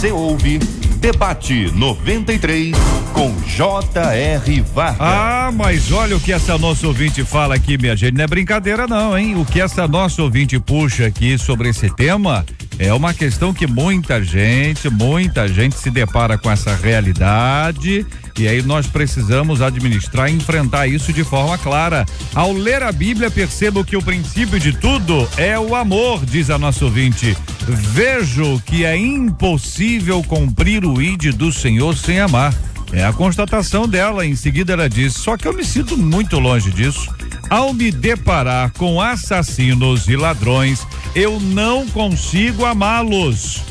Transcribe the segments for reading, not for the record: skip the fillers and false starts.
Você ouve Debate 93 com J.R. Vargas. Ah, mas olha o que essa nossa ouvinte fala aqui, minha gente, não é brincadeira não, hein? O que essa nossa ouvinte puxa aqui sobre esse tema é uma questão que muita gente se depara com essa realidade e aí nós precisamos administrar e enfrentar isso de forma clara. Ao ler a Bíblia, percebo que o princípio de tudo é o amor, diz a nossa ouvinte. Vejo que é impossível cumprir o ID do Senhor sem amar. É a constatação dela. Em seguida ela diz, só que eu me sinto muito longe disso. Ao me deparar com assassinos e ladrões, eu não consigo amá-los.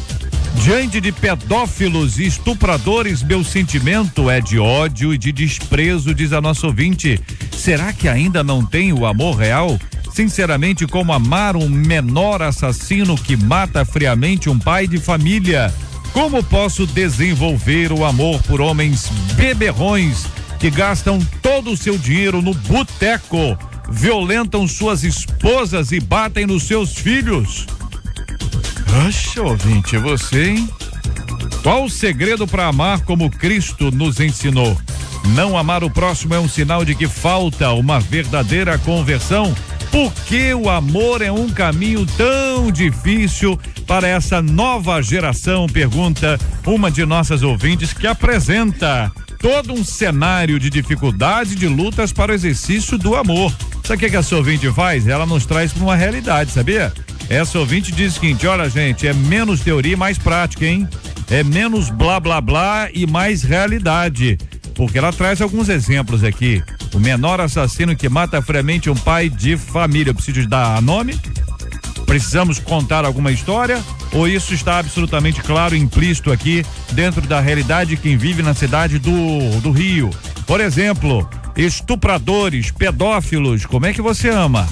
Diante de pedófilos e estupradores, meu sentimento é de ódio e de desprezo, diz a nossa ouvinte. Será que ainda não tem o amor real? Sinceramente, como amar um menor assassino que mata friamente um pai de família? Como posso desenvolver o amor por homens beberrões que gastam todo o seu dinheiro no boteco, violentam suas esposas e batem nos seus filhos? Oxe, ouvinte, você, hein? Qual o segredo para amar como Cristo nos ensinou? Não amar o próximo é um sinal de que falta uma verdadeira conversão. Por que o amor é um caminho tão difícil para essa nova geração? Pergunta uma de nossas ouvintes que apresenta todo um cenário de dificuldade, de lutas para o exercício do amor. Sabe o que essa ouvinte faz? Ela nos traz para uma realidade, sabia? Essa ouvinte diz o seguinte, olha gente, é menos teoria e mais prática, hein? É menos blá blá blá e mais realidade. Porque ela traz alguns exemplos aqui. O menor assassino que mata friamente um pai de família. Eu preciso dar nome? Precisamos contar alguma história? Ou isso está absolutamente claro, implícito aqui dentro da realidade de quem vive na cidade do Rio? Por exemplo, estupradores, pedófilos, como é que você ama?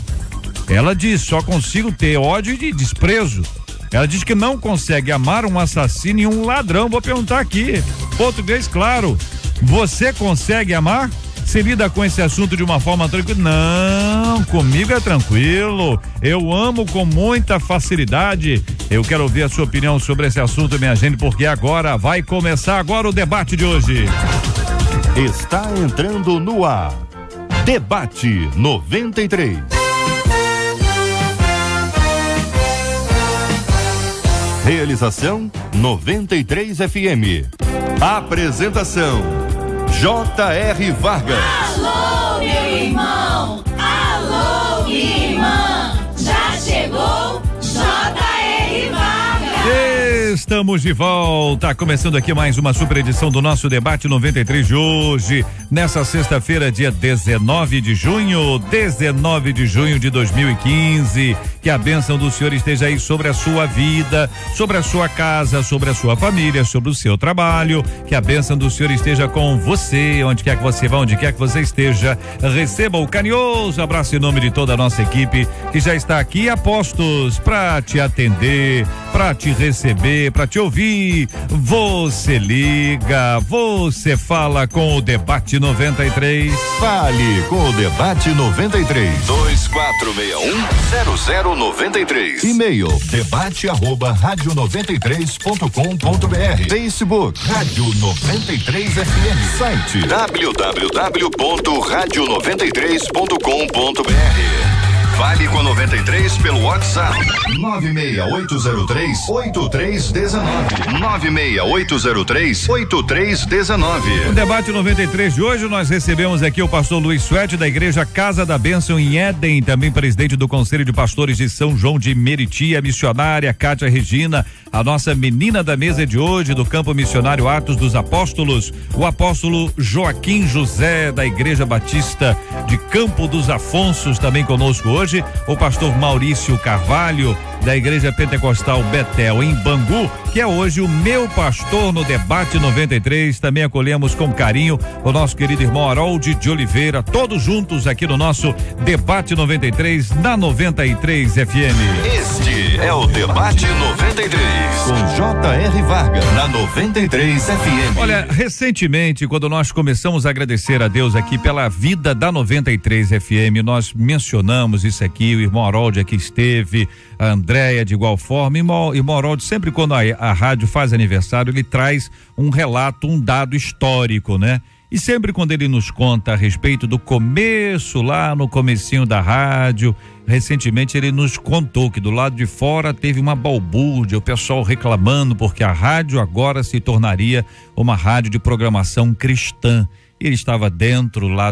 Ela diz, só consigo ter ódio e desprezo. Ela diz que não consegue amar um assassino e um ladrão. Vou perguntar aqui, português claro, você consegue amar? Você lida com esse assunto de uma forma tranquila? Não, comigo é tranquilo, eu amo com muita facilidade. Eu quero ouvir a sua opinião sobre esse assunto, minha gente, porque agora vai começar agora o debate de hoje. Está entrando no ar, Debate 93. Realização 93 FM. Apresentação J.R. Vargas. Alô, meu irmão! Alô, minha irmã! Já chegou J.R. Vargas! Estamos de volta, começando aqui mais uma super edição do nosso Debate 93 de hoje, nessa sexta-feira, dia 19 de junho de 2015. Que a bênção do Senhor esteja aí sobre a sua vida, sobre a sua casa, sobre a sua família, sobre o seu trabalho. Que a bênção do Senhor esteja com você, onde quer que você vá, onde quer que você esteja. Receba o carinhoso abraço em nome de toda a nossa equipe que já está aqui a postos para te atender, para te receber, para te ouvir. Você liga, você fala com o Debate 93. Fale com o Debate 93. 2461-0093. E-mail debate@radio93.com.br. Facebook Rádio 93 FM. Site www.radio93.com.br. Fale com a 93 pelo WhatsApp 96803-8319. 96803-8319. No Debate 93 de hoje nós recebemos aqui o pastor Luiz Suete da Igreja Casa da Bênção em Éden, também presidente do Conselho de Pastores de São João de Meriti, a missionária Cátia Regina, a nossa menina da mesa de hoje do Campo Missionário Atos dos Apóstolos, o apóstolo Joaquim José da Igreja Batista de Campo dos Afonsos também conosco hoje, o pastor Maurício Carvalho da Igreja Pentecostal Betel em Bangu, que é hoje o meu pastor no Debate 93. Também acolhemos com carinho o nosso querido irmão Harold de Oliveira, todos juntos aqui no nosso Debate 93 na 93 FM. Este É o Debate 93, com J.R. Vargas, na 93 FM. Olha, recentemente, quando nós começamos a agradecer a Deus aqui pela vida da 93 FM, nós mencionamos isso aqui, o irmão Harold aqui esteve, a Andréia de igual forma, irmão Harold, sempre quando a rádio faz aniversário, ele traz um relato, um dado histórico, né? E sempre quando ele nos conta a respeito do começo, lá no comecinho da rádio, recentemente ele nos contou que do lado de fora teve uma balbúrdia, o pessoal reclamando porque a rádio agora se tornaria uma rádio de programação cristã. Ele estava dentro lá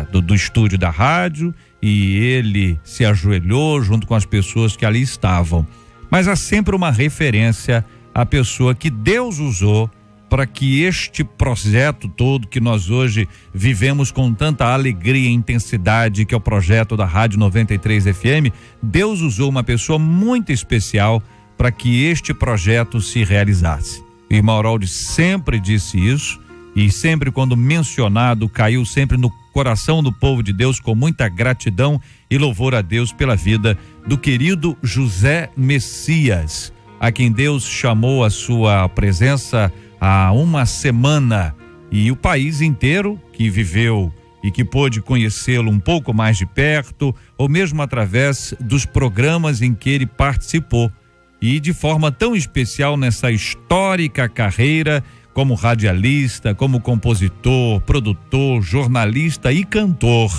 do estúdio da rádio e ele se ajoelhou junto com as pessoas que ali estavam. Mas há sempre uma referência à pessoa que Deus usou para que este projeto todo que nós hoje vivemos com tanta alegria e intensidade, que é o projeto da Rádio 93 FM, Deus usou uma pessoa muito especial para que este projeto se realizasse. O irmão Harold sempre disse isso e sempre quando mencionado caiu sempre no coração do povo de Deus com muita gratidão e louvor a Deus pela vida do querido José Messias, a quem Deus chamou a sua presença há uma semana, e o país inteiro que viveu e que pôde conhecê-lo um pouco mais de perto, ou mesmo através dos programas em que ele participou, e de forma tão especial nessa histórica carreira como radialista, como compositor, produtor, jornalista e cantor.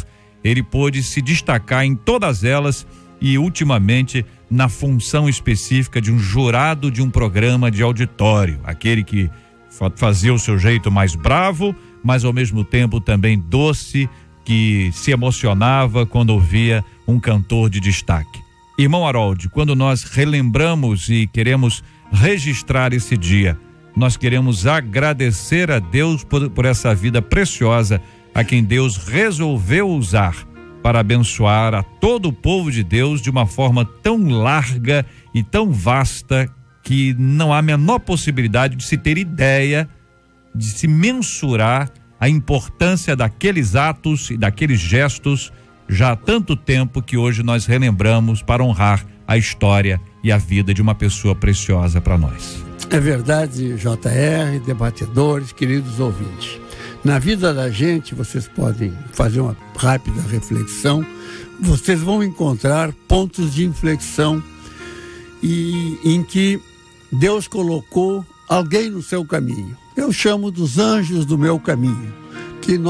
Ele pôde se destacar em todas elas e ultimamente na função específica de um jurado de um programa de auditório, aquele que fazia o seu jeito mais bravo, mas ao mesmo tempo também doce, que se emocionava quando ouvia um cantor de destaque. Irmão Harold, quando nós relembramos e queremos registrar esse dia, nós queremos agradecer a Deus por essa vida preciosa a quem Deus resolveu usar para abençoar a todo o povo de Deus de uma forma tão larga e tão vasta que não há a menor possibilidade de se ter ideia, de se mensurar a importância daqueles atos e daqueles gestos já há tanto tempo que hoje nós relembramos para honrar a história e a vida de uma pessoa preciosa para nós. É verdade, JR, debatedores, queridos ouvintes. Na vida da gente, vocês podem fazer uma rápida reflexão, vocês vão encontrar pontos de inflexão e em que Deus colocou alguém no seu caminho. Eu chamo dos anjos do meu caminho, que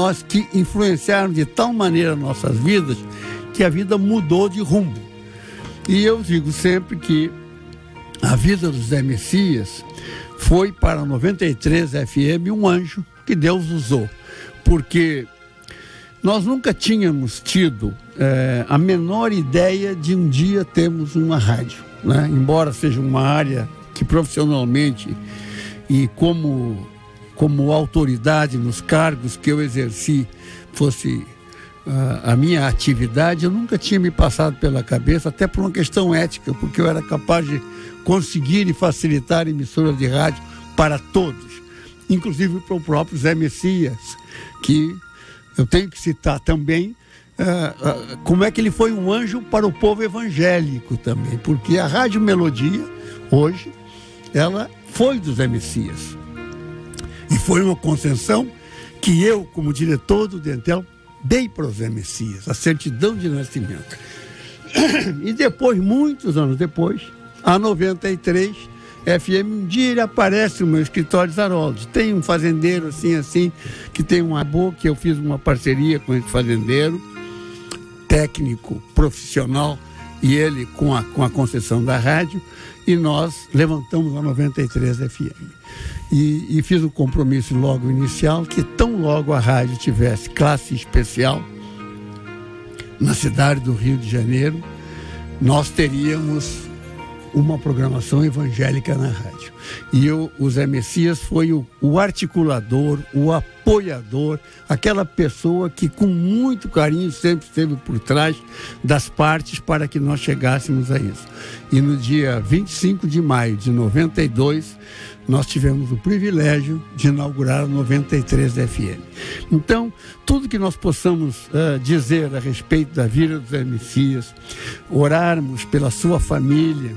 influenciaram de tal maneira nossas vidas que a vida mudou de rumo. E eu digo sempre que a vida do Zé Messias foi para a 93 FM um anjo que Deus usou, porque nós nunca tínhamos tido a menor ideia de um dia termos uma rádio, né? Embora seja uma área que profissionalmente e como autoridade nos cargos que eu exerci fosse a minha atividade, eu nunca tinha me passado pela cabeça, até por uma questão ética, porque eu era capaz de conseguir e facilitar emissoras de rádio para todos, inclusive para o próprio Zé Messias, que eu tenho que citar também como é que ele foi um anjo para o povo evangélico também, porque a Rádio Melodia, hoje, ela foi do Zé Messias. E foi uma concessão que eu, como diretor do Dentel, dei para o Zé Messias, a certidão de nascimento. E depois, muitos anos depois, a 93 FM, um dia ele aparece no meu escritório de Harold. Tem um fazendeiro assim, que tem uma boa, que eu fiz uma parceria com esse fazendeiro, técnico, profissional, e ele com a concessão da rádio, e nós levantamos a 93 FM. E fiz o compromisso logo inicial que tão logo a rádio tivesse classe especial na cidade do Rio de Janeiro, nós teríamos uma programação evangélica na rádio. E o Zé Messias foi o articulador, o apoiador, aquela pessoa que com muito carinho sempre esteve por trás das partes para que nós chegássemos a isso. E no dia 25 de maio de 92, nós tivemos o privilégio de inaugurar a 93 FM. Então, tudo que nós possamos dizer a respeito da vida do Zé Messias, orarmos pela sua família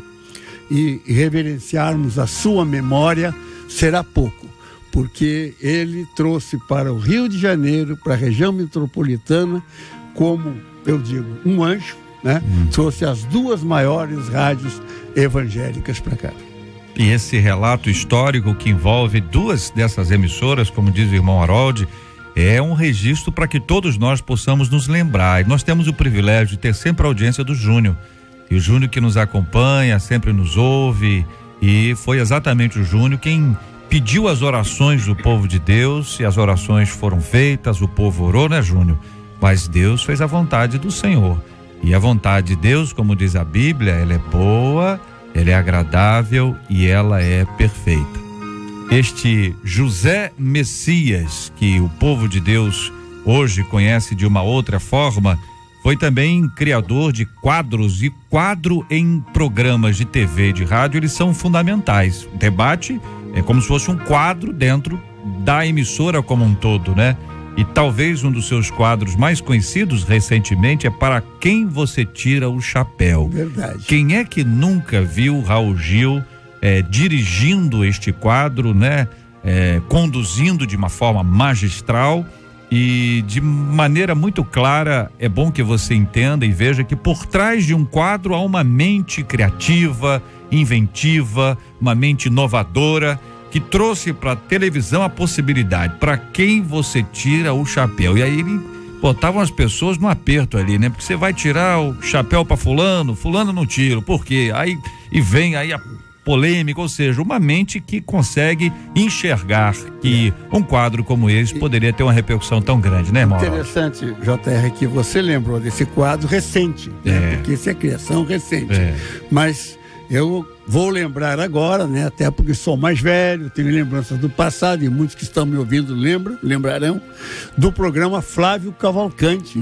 e reverenciarmos a sua memória, será pouco, porque ele trouxe para o Rio de Janeiro, para a região metropolitana, como eu digo, um anjo, né? Trouxe as duas maiores rádios evangélicas para cá. E esse relato histórico que envolve duas dessas emissoras, como diz o irmão Harold, é um registro para que todos nós possamos nos lembrar. E nós temos o privilégio de ter sempre a audiência do Júnior. E o Júnior que nos acompanha, sempre nos ouve, e foi exatamente o Júnior quem pediu as orações do povo de Deus, e as orações foram feitas, o povo orou, né, Júnior? Mas Deus fez a vontade do Senhor. E a vontade de Deus, como diz a Bíblia, ela é boa, ela é agradável e ela é perfeita. Este José Messias, que o povo de Deus hoje conhece de uma outra forma, foi também criador de quadros, e quadro em programas de TV e de rádio, eles são fundamentais. O debate é como se fosse um quadro dentro da emissora como um todo, né? E talvez um dos seus quadros mais conhecidos recentemente é Para Quem Você Tira o Chapéu. Verdade. Quem é que nunca viu Raul Gil dirigindo este quadro, né? Conduzindo de uma forma magistral e de maneira muito clara. É bom que você entenda e veja que por trás de um quadro há uma mente criativa, inventiva, uma mente inovadora, que trouxe para a televisão a possibilidade, para quem você tira o chapéu. E aí ele botavam as pessoas no aperto ali, né? Porque você vai tirar o chapéu para fulano não tira, por quê? Aí vem aí a polêmica, ou seja, uma mente que consegue enxergar que um quadro como esse poderia ter uma repercussão tão grande, né, irmão? Interessante, JR, que você lembrou desse quadro recente, né? Porque isso é criação recente. Mas eu vou lembrar agora, né? Até porque sou mais velho, tenho lembranças do passado, e muitos que estão me ouvindo lembrarão do programa Flávio Cavalcante.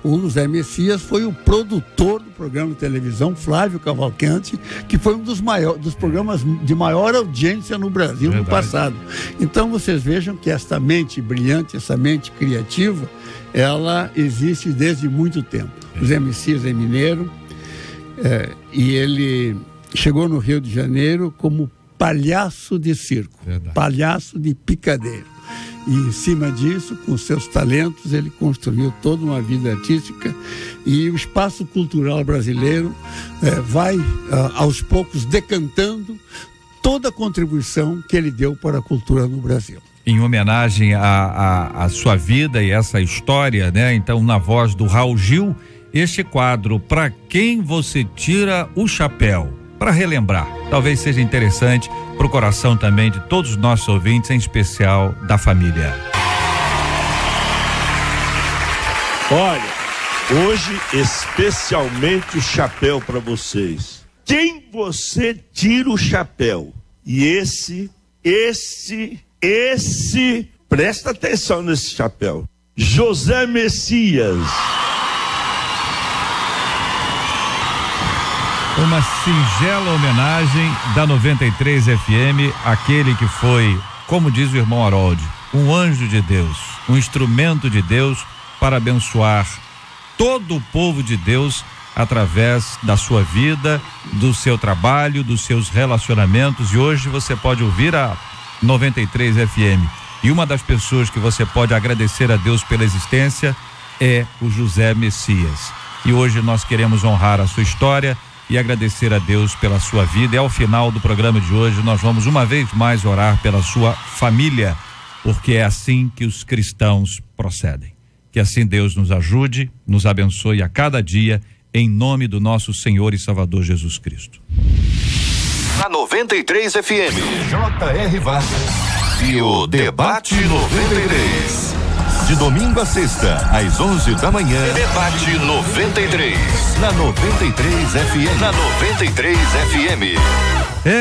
O Zé Messias foi o produtor do programa de televisão Flávio Cavalcante, que foi um dos programas de maior audiência no Brasil. Verdade. No passado. Então vocês vejam que essa mente brilhante, essa mente criativa, ela existe desde muito tempo. O Zé Messias é mineiro, e ele chegou no Rio de Janeiro como palhaço de circo. Verdade. Palhaço de picadeiro. E em cima disso, com seus talentos, ele construiu toda uma vida artística, e o espaço cultural brasileiro vai aos poucos decantando toda a contribuição que ele deu para a cultura no Brasil. Em homenagem à sua vida e essa história, né? Então, na voz do Raul Gil, este quadro, Para Quem Você Tira o Chapéu, para relembrar, talvez seja interessante para o coração também de todos os nossos ouvintes, em especial da família. Olha, hoje especialmente o chapéu para vocês. Quem você tira o chapéu? E esse, presta atenção nesse chapéu. José Messias. Uma singela homenagem da 93 FM, aquele que foi, como diz o irmão Harold, um anjo de Deus, um instrumento de Deus para abençoar todo o povo de Deus através da sua vida, do seu trabalho, dos seus relacionamentos. E hoje você pode ouvir a 93 FM. E uma das pessoas que você pode agradecer a Deus pela existência é o José Messias. E hoje nós queremos honrar a sua história e agradecer a Deus pela sua vida. E ao final do programa de hoje nós vamos uma vez mais orar pela sua família, porque é assim que os cristãos procedem. Que assim Deus nos ajude, nos abençoe a cada dia, em nome do nosso Senhor e Salvador Jesus Cristo. Na 93 FM, J.R. Vargas e o Debate 93. De domingo a sexta, às 11 da manhã. Debate 93. Na 93 FM. Na 93 FM.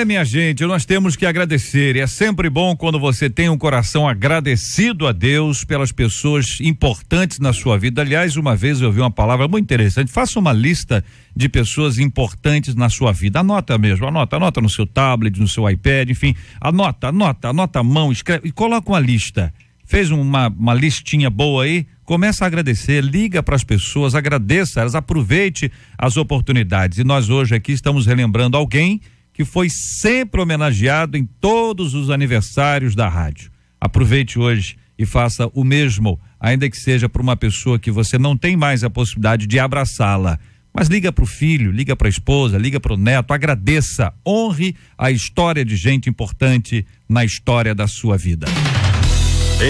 Minha gente, nós temos que agradecer, e é sempre bom quando você tem um coração agradecido a Deus pelas pessoas importantes na sua vida. Aliás, uma vez eu ouvi uma palavra muito interessante: faça uma lista de pessoas importantes na sua vida, anota mesmo, anota no seu tablet, no seu iPad, enfim, anota a mão, escreve e coloca uma lista. Fez uma listinha boa aí, começa a agradecer, liga para as pessoas, agradeça elas, aproveite as oportunidades. E nós hoje aqui estamos relembrando alguém que foi sempre homenageado em todos os aniversários da rádio. Aproveite hoje e faça o mesmo, ainda que seja para uma pessoa que você não tem mais a possibilidade de abraçá-la. Mas liga para o filho, liga para a esposa, liga para o neto, agradeça, honre a história de gente importante na história da sua vida.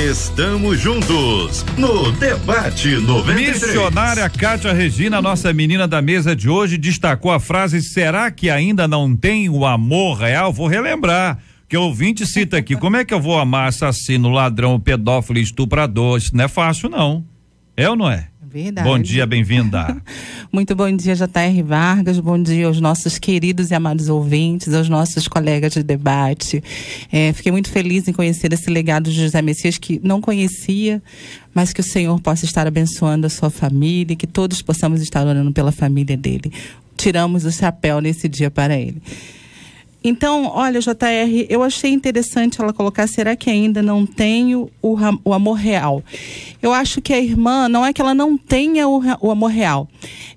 Estamos juntos no Debate 93. Missionária Cátia Regina, nossa menina da mesa de hoje, destacou a frase: será que ainda não tem o amor real? Vou relembrar, que o ouvinte cita aqui: como é que eu vou amar assassino, ladrão, pedófilo, estuprador? Isso não é fácil, não. É ou não é? Verdade. Bom dia, bem-vinda. Muito bom dia, J.R. Vargas, bom dia aos nossos queridos e amados ouvintes, aos nossos colegas de debate. Fiquei muito feliz em conhecer esse legado de José Messias, que não conhecia, mas que o Senhor possa estar abençoando a sua família e que todos possamos estar orando pela família dele. Tiramos o chapéu nesse dia para ele. Então, olha, JR, eu achei interessante ela colocar: será que ainda não tenho o amor real? Eu acho que a irmã, não é que ela não tenha o amor real,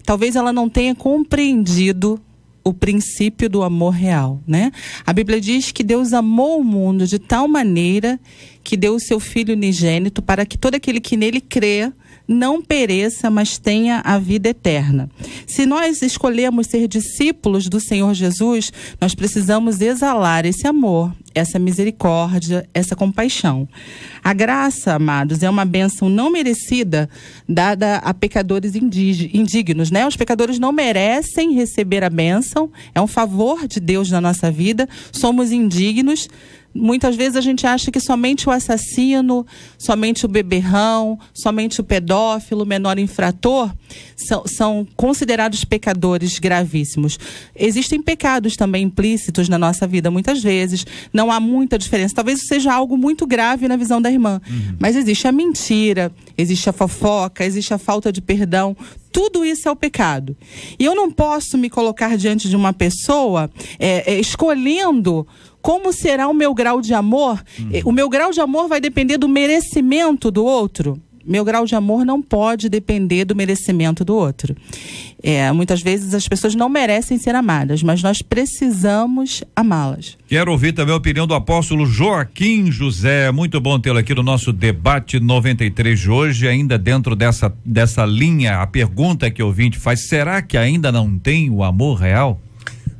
talvez ela não tenha compreendido o princípio do amor real, né? A Bíblia diz que Deus amou o mundo de tal maneira que deu o seu Filho unigênito para que todo aquele que nele crê não pereça, mas tenha a vida eterna. Se nós escolhemos ser discípulos do Senhor Jesus, nós precisamos exalar esse amor, essa misericórdia, essa compaixão. A graça, amados, é uma bênção não merecida dada a pecadores indignos, né? Os pecadores não merecem receber a bênção, é um favor de Deus na nossa vida, somos indignos. Muitas vezes a gente acha que somente o assassino, somente o beberrão, somente o pedófilo, o menor infrator são considerados pecadores gravíssimos. Existem pecados também implícitos na nossa vida, muitas vezes. Não há muita diferença. Talvez seja algo muito grave na visão da irmã. Mas existe a mentira, existe a fofoca, existe a falta de perdão. Tudo isso é o pecado. E eu não posso me colocar diante de uma pessoa escolhendo como será o meu grau de amor. O meu grau de amor vai depender do merecimento do outro. Meu grau de amor não pode depender do merecimento do outro. Muitas vezes as pessoas não merecem ser amadas, mas nós precisamos amá-las. Quero ouvir também a opinião do apóstolo Joaquim José. Muito bom tê-lo aqui no nosso Debate 93 de hoje, ainda dentro dessa linha. A pergunta que o ouvinte faz: será que ainda não tem o amor real?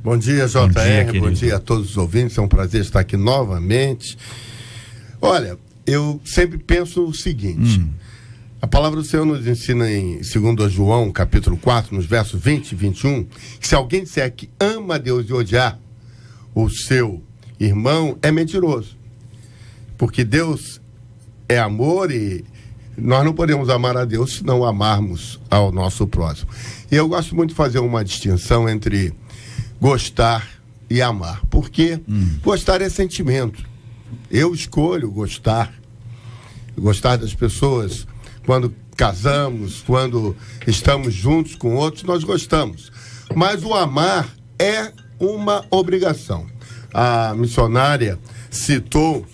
Bom dia, JR, bom dia a todos os ouvintes, é um prazer estar aqui novamente. Olha, eu sempre penso o seguinte: a palavra do Senhor nos ensina em 2 João, capítulo 4, nos versos 20 e 21, que se alguém disser que ama a Deus e odiar o seu irmão, é mentiroso. Porque Deus é amor e nós não podemos amar a Deus se não amarmos ao nosso próximo. E eu gosto muito de fazer uma distinção entre gostar e amar, porque gostar é sentimento. Eu escolho gostar das pessoas. Quando casamos, quando estamos juntos com outros, nós gostamos. Mas o amar é uma obrigação. A missionária citou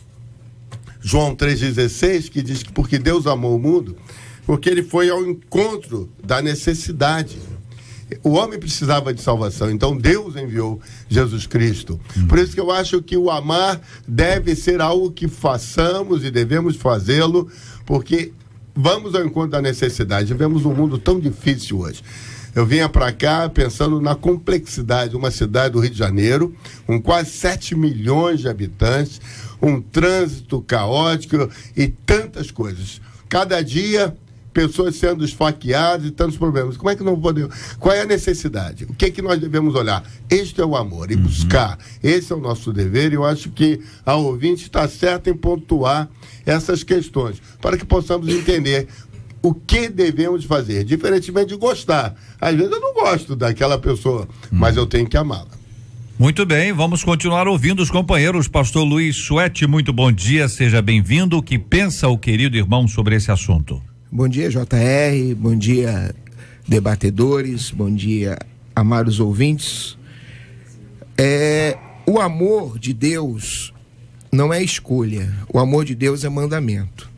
João 3,16, que diz que porque Deus amou o mundo, porque ele foi ao encontro da necessidade. O homem precisava de salvação, então Deus enviou Jesus Cristo. Por isso que eu acho que o amar deve ser algo que façamos e devemos fazê-lo, porque vamos ao encontro da necessidade. Vivemos um mundo tão difícil hoje. Eu vinha para cá pensando na complexidade de uma cidade do Rio de Janeiro, com quase 7 milhões de habitantes, um trânsito caótico e tantas coisas. Cada dia, pessoas sendo esfaqueadas e tantos problemas. Como é que não podemos? Qual é a necessidade? O que é que nós devemos olhar? Este é o amor, e buscar. Esse é o nosso dever, e eu acho que a ouvinte está certa em pontuar essas questões, para que possamos entender o que devemos fazer, diferentemente de gostar. Às vezes eu não gosto daquela pessoa, mas eu tenho que amá-la. Muito bem, vamos continuar ouvindo os companheiros. Pastor Luiz Suete, muito bom dia, seja bem-vindo. O que pensa o querido irmão sobre esse assunto? Bom dia, JR, bom dia, debatedores, bom dia, amados ouvintes. O amor de Deus não é escolha, o amor de Deus é mandamento.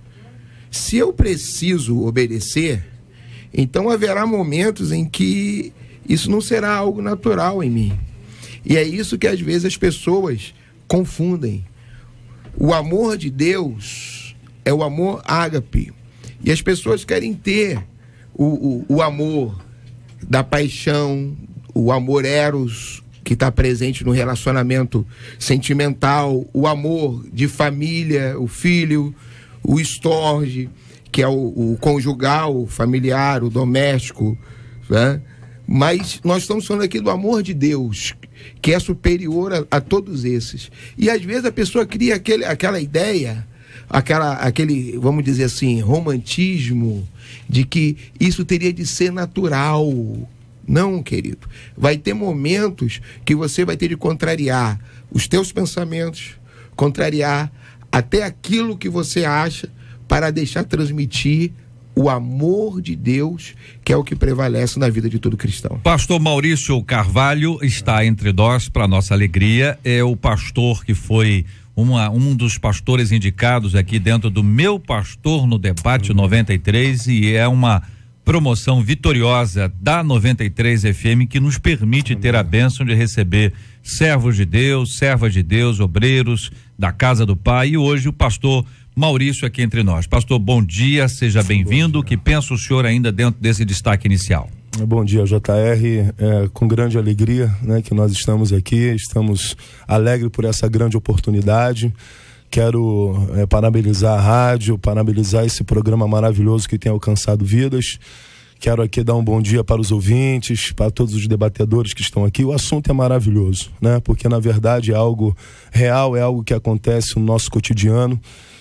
Se eu preciso obedecer, então haverá momentos em que isso não será algo natural em mim. E é isso que às vezes as pessoas confundem. O amor de Deus é o amor ágape. E as pessoas querem ter o amor da paixão, o amor eros, que está presente no relacionamento sentimental, o amor de família, o filho, o estorge, que é o conjugal, o familiar, o doméstico, né? Mas nós estamos falando aqui do amor de Deus, que é superior a todos esses. E às vezes a pessoa cria aquela ideia, aquele, vamos dizer assim, romantismo, de que isso teria de ser natural. Não, querido. Vai ter momentos que você vai ter de contrariar os teus pensamentos, contrariar até aquilo que você acha, para deixar transmitir o amor de Deus, que é o que prevalece na vida de todo cristão. Pastor Maurício Carvalho está entre nós, para nossa alegria. É o pastor que foi um dos pastores indicados aqui dentro do Meu Pastor no Debate 93, e é uma promoção vitoriosa da 93 FM que nos permite ter a bênção de receber servos de Deus, servas de Deus, obreiros da casa do Pai, e hoje o pastor Maurício aqui entre nós. Pastor, bom dia, seja bem-vindo. O que pensa o senhor ainda dentro desse destaque inicial? Bom dia, JR. Com grande alegria, né, que nós estamos aqui, estamos alegres por essa grande oportunidade. Quero parabenizar a rádio, parabenizar esse programa maravilhoso que tem alcançado vidas. Quero aqui dar um bom dia para os ouvintes, para todos os debatedores que estão aqui. O assunto é maravilhoso, né? Porque na verdade é algo real, é algo que acontece no nosso cotidiano.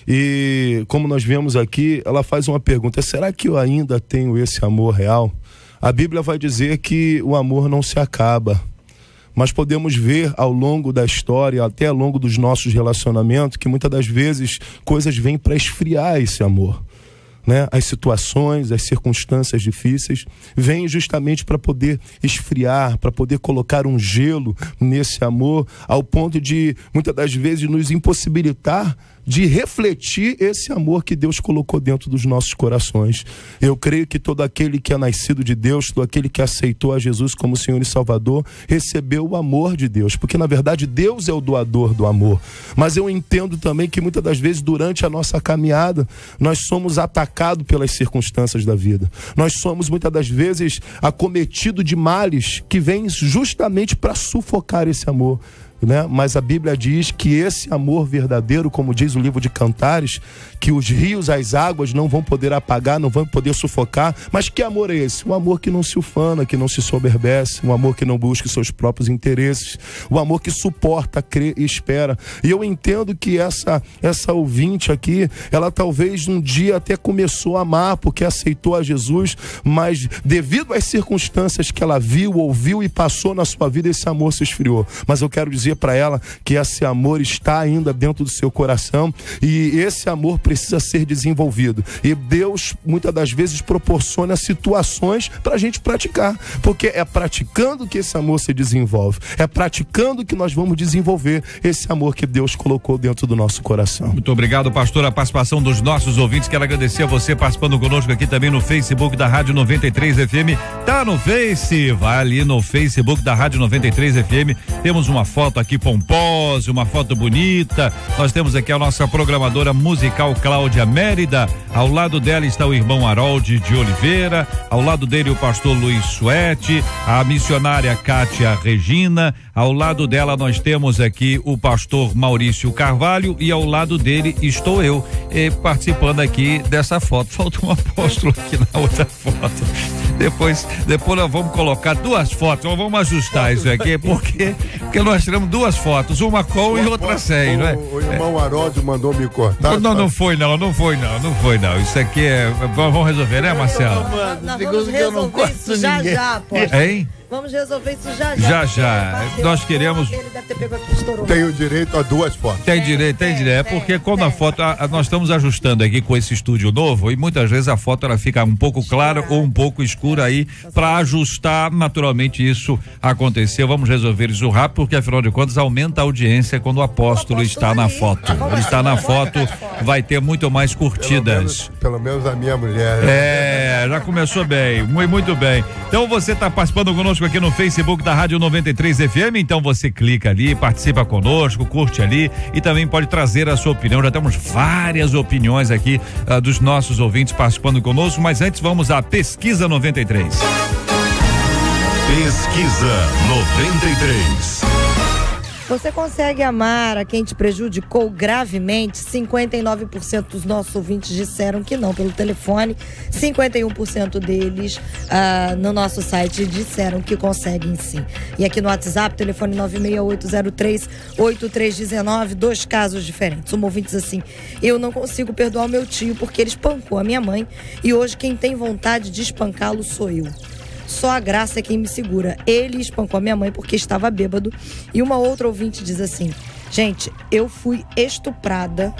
E como nós vemos aqui, ela faz uma pergunta: será que eu ainda tenho esse amor real? A Bíblia vai dizer que o amor não se acaba, mas podemos ver ao longo da história, até ao longo dos nossos relacionamentos, que muitas das vezes coisas vêm para esfriar esse amor, né? As situações, as circunstâncias difíceis vêm justamente para poder esfriar, para poder colocar um gelo nesse amor, ao ponto de muitas das vezes nos impossibilitar de refletir esse amor que Deus colocou dentro dos nossos corações. Eu creio que todo aquele que é nascido de Deus, todo aquele que aceitou a Jesus como Senhor e Salvador, recebeu o amor de Deus, porque na verdade Deus é o doador do amor. Mas eu entendo também que muitas das vezes durante a nossa caminhada nós somos atacados pelas circunstâncias da vida. Nós somos muitas das vezes acometidos de males que vêm justamente para sufocar esse amor, né? Mas a Bíblia diz que esse amor verdadeiro, como diz o livro de Cantares, que os rios, as águas não vão poder apagar, não vão poder sufocar. Mas que amor é esse? Um amor que não se ufana, que não se soberbece, um amor que não busca seus próprios interesses, um amor que suporta, crê e espera. E eu entendo que essa ouvinte aqui, ela talvez um dia até começou a amar porque aceitou a Jesus, mas devido às circunstâncias que ela viu, ouviu e passou na sua vida, esse amor se esfriou. Mas eu quero dizer para ela que esse amor está ainda dentro do seu coração, e esse amor precisa ser desenvolvido, e Deus muitas das vezes proporciona situações para a gente praticar, porque é praticando que esse amor se desenvolve, é praticando que nós vamos desenvolver esse amor que Deus colocou dentro do nosso coração. Muito obrigado, pastor, a participação dos nossos ouvintes. Quero agradecer a você participando conosco aqui também no Facebook da Rádio 93 FM. Tá no Face, vai ali no Facebook da Rádio 93 FM, temos uma foto aqui pomposa, uma foto bonita. Nós temos aqui a nossa programadora musical Cláudia Mérida, ao lado dela está o irmão Harold de Oliveira, ao lado dele o pastor Luiz Suete, a missionária Kátia Regina, ao lado dela nós temos aqui o pastor Maurício Carvalho, e ao lado dele estou eu, participando aqui dessa foto. Falta um apóstolo aqui na outra foto. Depois nós vamos colocar duas fotos, vamos ajustar isso aqui, porque nós tiramos duas fotos, uma com e outra sem, não é? O irmão Harold mandou me cortar. Não foi não. Isso aqui vamos resolver, né, Marcelo? Nós vamos resolver isso já, pô. Hein? Vamos resolver isso já. Nós queremos... Ele deve ter pego aqui, estourou. Tem o direito a 2 fotos. Tem direito. É porque quando a foto... nós estamos ajustando aqui com esse estúdio novo e muitas vezes a foto ela fica um pouco clara ou um pouco escura aí, para ajustar naturalmente isso aconteceu. Vamos resolver isso rápido, porque afinal de contas aumenta a audiência quando o apóstolo está na foto. Ele está na foto, vai ter muito mais curtidas. Pelo menos a minha mulher. Já começou bem, muito bem. Então você está participando conosco aqui no Facebook da Rádio 93 FM, então você clica ali, participa conosco, curte ali e também pode trazer a sua opinião. Já temos várias opiniões aqui dos nossos ouvintes participando conosco, mas antes vamos à Pesquisa 93. Pesquisa 93. Você consegue amar a quem te prejudicou gravemente? 59% dos nossos ouvintes disseram que não pelo telefone, 51% deles no nosso site disseram que conseguem sim. E aqui no WhatsApp, telefone 96803-8319, 2 casos diferentes. Um ouvinte diz assim: eu não consigo perdoar o meu tio porque ele espancou a minha mãe e hoje quem tem vontade de espancá-lo sou eu. Só a graça é quem me segura. Ele espancou a minha mãe porque estava bêbado. E uma outra ouvinte diz assim: gente, eu fui estuprada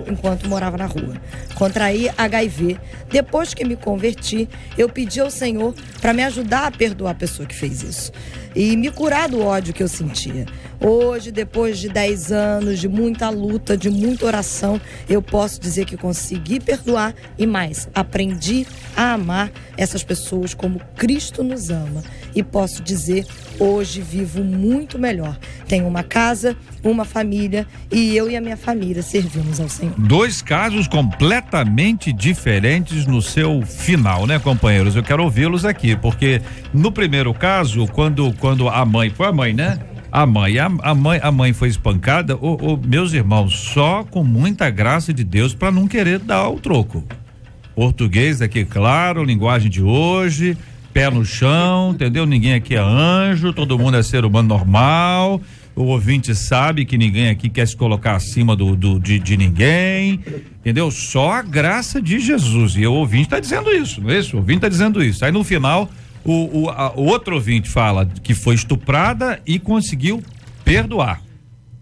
enquanto morava na rua. Contraí HIV. Depois que me converti, eu pedi ao Senhor para me ajudar a perdoar a pessoa que fez isso e me curar do ódio que eu sentia. Hoje, depois de 10 anos, de muita luta, de muita oração, eu posso dizer que consegui perdoar e mais, aprendi a amar essas pessoas como Cristo nos ama. E posso dizer, hoje vivo muito melhor. Tenho uma casa, uma família e eu e a minha família servimos ao Senhor. 2 casos completamente diferentes no seu final, né, companheiros? Eu quero ouvi-los aqui, porque no primeiro caso, quando a mãe, foi a mãe, né? A mãe foi espancada, meus irmãos, só com muita graça de Deus para não querer dar o troco. Português aqui, claro, linguagem de hoje, pé no chão, entendeu? Ninguém aqui é anjo, todo mundo é ser humano normal. O ouvinte sabe que ninguém aqui quer se colocar acima de ninguém, entendeu? Só a graça de Jesus. E o ouvinte está dizendo isso, não é isso? O ouvinte está dizendo isso. Aí no final, o outro ouvinte fala que foi estuprada e conseguiu perdoar.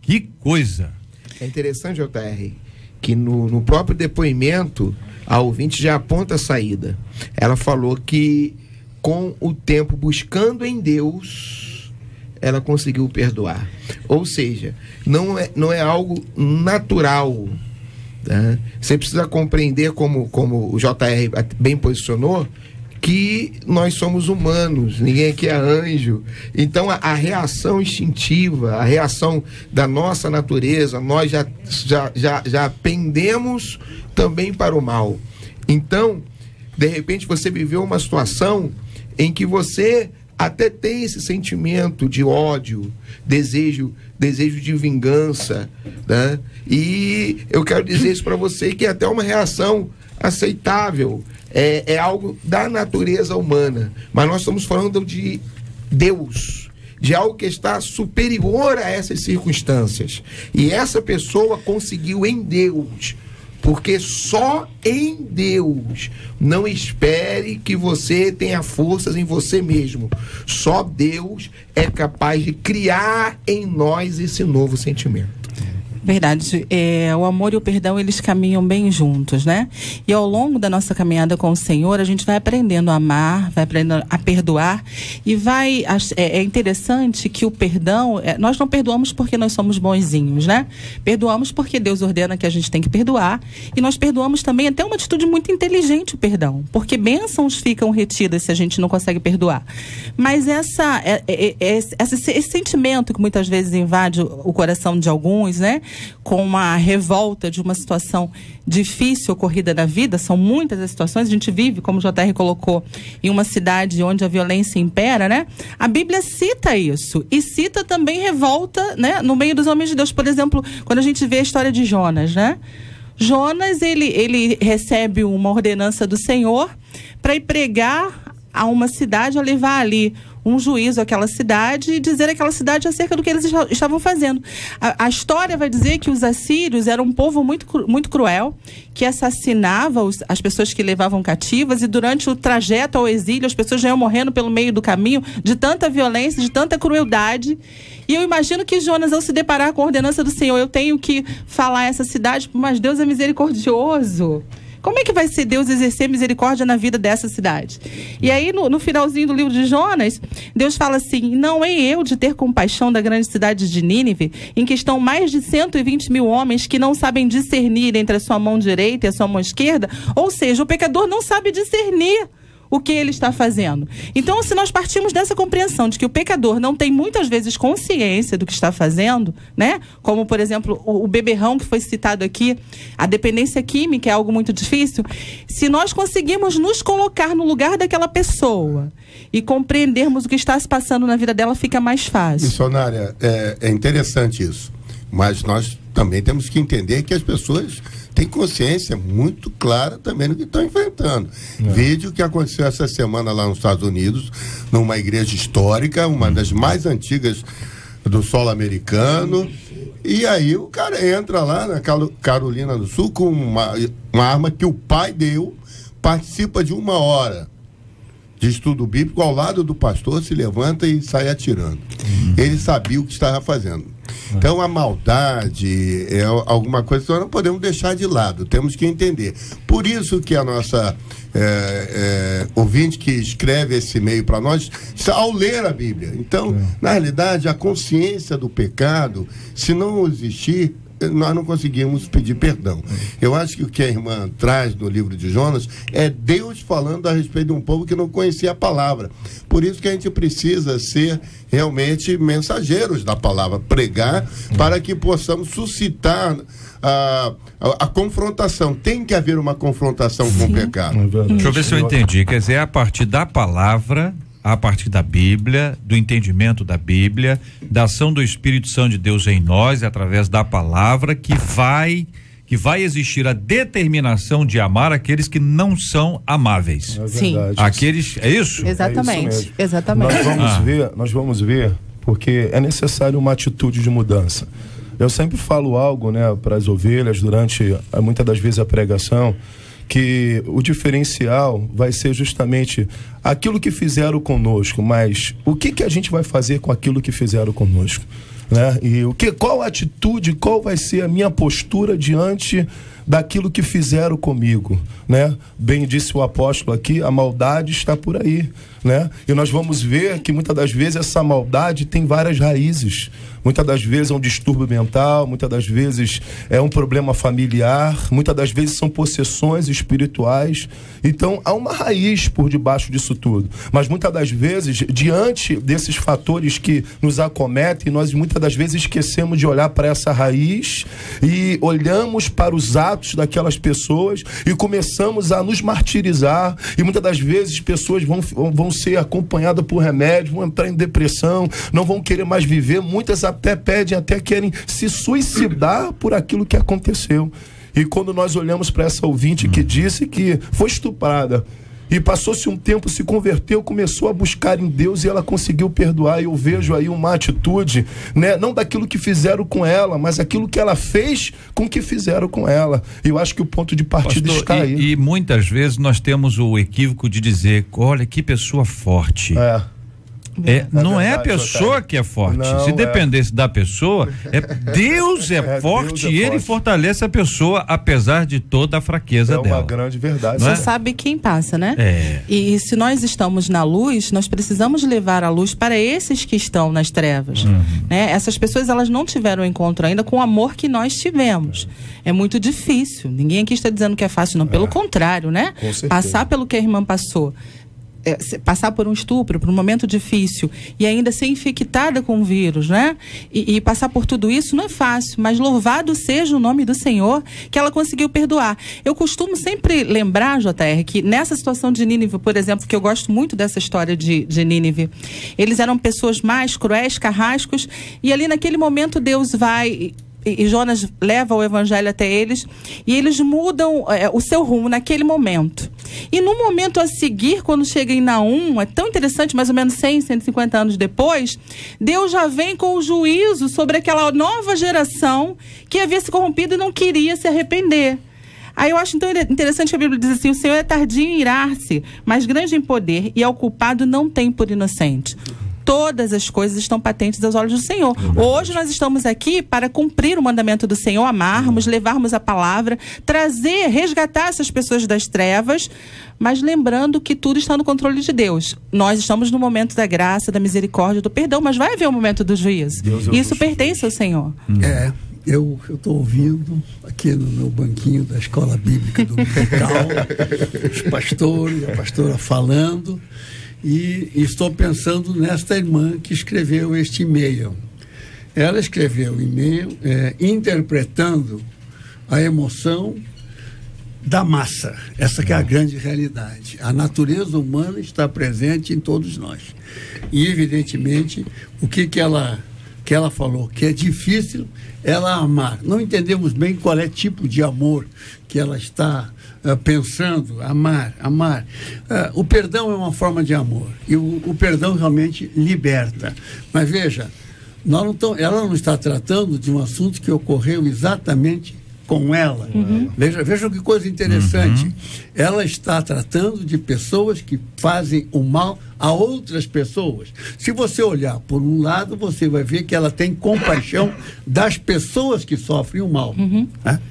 Que coisa! É interessante, JR, que no próprio depoimento, a ouvinte já aponta a saída. Ela falou que com o tempo buscando em Deus, ela conseguiu perdoar. Ou seja, não é algo natural. Tá? Você precisa compreender, como o JR bem posicionou, que nós somos humanos, ninguém aqui é anjo. Então a reação instintiva, a reação da nossa natureza, nós já pendemos também para o mal. Então, de repente você viveu uma situação em que você até tem esse sentimento de ódio, desejo de vingança, né? E eu quero dizer isso para você, que é até uma reação aceitável, é algo da natureza humana, mas nós estamos falando de Deus, de algo que está superior a essas circunstâncias, e essa pessoa conseguiu em Deus, porque só em Deus. Não espere que você tenha forças em você mesmo. Só Deus é capaz de criar em nós esse novo sentimento. Verdade, o amor e o perdão, eles caminham bem juntos, né? E ao longo da nossa caminhada com o Senhor, a gente vai aprendendo a amar, vai aprendendo a perdoar e é interessante que o perdão, nós não perdoamos porque nós somos bonzinhos, né? Perdoamos porque Deus ordena que a gente tem que perdoar, e nós perdoamos também até uma atitude muito inteligente, o perdão, porque bênçãos ficam retidas se a gente não consegue perdoar. Mas esse sentimento que muitas vezes invade o coração de alguns, né? Com uma revolta de uma situação difícil ocorrida na vida, são muitas as situações, a gente vive, como o JR colocou, em uma cidade onde a violência impera, né? A Bíblia cita isso, e cita também revolta, né? No meio dos homens de Deus. Por exemplo, quando a gente vê a história de Jonas, né? Jonas, ele recebe uma ordenança do Senhor para ir pregar a uma cidade, a levar ali um juízo àquela cidade e dizer àquela cidade acerca do que eles estavam fazendo. A história vai dizer que os assírios eram um povo muito cruel, que assassinava as pessoas que levavam cativas, e durante o trajeto ao exílio as pessoas já iam morrendo pelo meio do caminho de tanta violência, de tanta crueldade. E eu imagino que Jonas, ao se deparar com a ordenança do Senhor, eu tenho que falar a essa cidade, mas Deus é misericordioso. Como é que vai ser Deus exercer misericórdia na vida dessa cidade? E aí, no finalzinho do livro de Jonas, Deus fala assim: não é eu de ter compaixão da grande cidade de Nínive, em que estão mais de 120 mil homens que não sabem discernir entre a sua mão direita e a sua mão esquerda? Ou seja, o pecador não sabe discernir o que ele está fazendo. Então, se nós partimos dessa compreensão de que o pecador não tem muitas vezes consciência do que está fazendo, né? Como, por exemplo, o beberrão que foi citado aqui, a dependência química é algo muito difícil. Se nós conseguirmos nos colocar no lugar daquela pessoa e compreendermos o que está se passando na vida dela, fica mais fácil. Missionária, é interessante isso. Mas nós também temos que entender que as pessoas têm consciência muito clara também do que estão enfrentando. Vídeo que aconteceu essa semana lá nos Estados Unidos, numa igreja histórica, uma das mais antigas do solo americano. E aí o cara entra lá na Carolina do Sul com uma arma que o pai deu, participa de 1 hora de estudo bíblico, ao lado do pastor, se levanta e sai atirando. Ele sabia o que estava fazendo. Então a maldade é alguma coisa que nós não podemos deixar de lado, temos que entender. Por isso que a nossa ouvinte que escreve esse e-mail para nós, ao ler a Bíblia. Então, na realidade, a consciência do pecado, se não existir, nós não conseguimos pedir perdão. Eu acho que o que a irmã traz no livro de Jonas é Deus falando a respeito de um povo que não conhecia a palavra. Por isso que a gente precisa ser realmente mensageiros da palavra, pregar, para que possamos suscitar a confrontação. Tem que haver uma confrontação com o pecado. Deixa eu ver se eu entendi. Quer dizer, é a partir da palavra, a partir da Bíblia, do entendimento da Bíblia, da ação do Espírito Santo de Deus em nós, através da palavra, que vai existir a determinação de amar aqueles que não são amáveis. Sim. Aqueles, é isso? Exatamente. É isso mesmo. Exatamente. Nós vamos ver, porque é necessário uma atitude de mudança. Eu sempre falo algo, né, para as ovelhas durante muitas das vezes a pregação, que o diferencial vai ser justamente aquilo que fizeram conosco, mas o que a gente vai fazer com aquilo que fizeram conosco, né? E qual a atitude, qual vai ser a minha postura diante daquilo que fizeram comigo, né? Bem disse o apóstolo aqui, a maldade está por aí, né? E nós vamos ver que muitas das vezes essa maldade tem várias raízes. Muitas das vezes é um distúrbio mental, muitas das vezes é um problema familiar, muitas das vezes são possessões espirituais. Então há uma raiz por debaixo disso tudo. Mas muitas das vezes, diante desses fatores que nos acometem, nós muitas das vezes esquecemos de olhar para essa raiz e olhamos para os atos daquelas pessoas e começamos a nos martirizar, e muitas das vezes pessoas vão ser acompanhadas por remédio, vão entrar em depressão, não vão querer mais viver, muitas até pedem, até querem se suicidar por aquilo que aconteceu. E quando nós olhamos para essa ouvinte que disse que foi estuprada e passou-se um tempo, se converteu, começou a buscar em Deus e ela conseguiu perdoar, eu vejo aí uma atitude, né, não daquilo que fizeram com ela, mas aquilo que ela fez com o que fizeram com ela. Eu acho que o ponto de partida está aí. E muitas vezes nós temos o equívoco de dizer, olha que pessoa forte. Não é a pessoa que é forte. Não, se dependesse da pessoa, Deus é forte e ele fortalece a pessoa apesar de toda a fraqueza dela. É uma grande verdade. Você sabe quem passa, né? E se nós estamos na luz, nós precisamos levar a luz para esses que estão nas trevas. Né? Essas pessoas, elas não tiveram encontro ainda com o amor que nós tivemos. É muito difícil. Ninguém aqui está dizendo que é fácil, não. Pelo contrário, né? Passar pelo que a irmã passou. Passar por um estupro, por um momento difícil e ainda ser infectada com o vírus, né? E passar por tudo isso não é fácil, mas louvado seja o nome do Senhor que ela conseguiu perdoar. Eu costumo sempre lembrar, JR, que nessa situação de Nínive, por exemplo, que eu gosto muito dessa história de Nínive, eles eram pessoas mais cruéis, carrascos, e ali naquele momento Deus vai e Jonas leva o evangelho até eles, e eles mudam o seu rumo naquele momento. E no momento a seguir, quando chega em Naum, é tão interessante, mais ou menos 150 anos depois, Deus já vem com o juízo sobre aquela nova geração que havia se corrompido e não queria se arrepender. Aí eu acho então interessante que a Bíblia diz assim: o Senhor é tardio em irar-se, mas grande em poder, e ao culpado não tem por inocente. Todas as coisas estão patentes aos olhos do Senhor. Hoje nós estamos aqui para cumprir o mandamento do Senhor, amarmos, levarmos a palavra, trazer, resgatar essas pessoas das trevas, mas lembrando que tudo está no controle de Deus. Nós estamos no momento da graça, da misericórdia, do perdão, mas vai haver um momento do juízo. Isso pertence ao Senhor. Eu estou ouvindo aqui no meu banquinho da Escola Bíblica do Mical, os pastores, a pastora falando, e estou pensando nesta irmã que escreveu este e-mail. Ela escreveu o e-mail interpretando a emoção da massa. Essa que é a grande realidade. A natureza humana está presente em todos nós. E, evidentemente, o que ela falou? Que é difícil ela amar. Não entendemos bem qual é o tipo de amor que ela está pensando. Amar. O perdão é uma forma de amor. E o perdão realmente liberta. Mas veja, ela não está tratando de um assunto que ocorreu exatamente com ela. Veja que coisa interessante. Ela está tratando de pessoas que fazem o mal a outras pessoas. Se você olhar por um lado, você vai ver que ela tem compaixão das pessoas que sofrem o mal.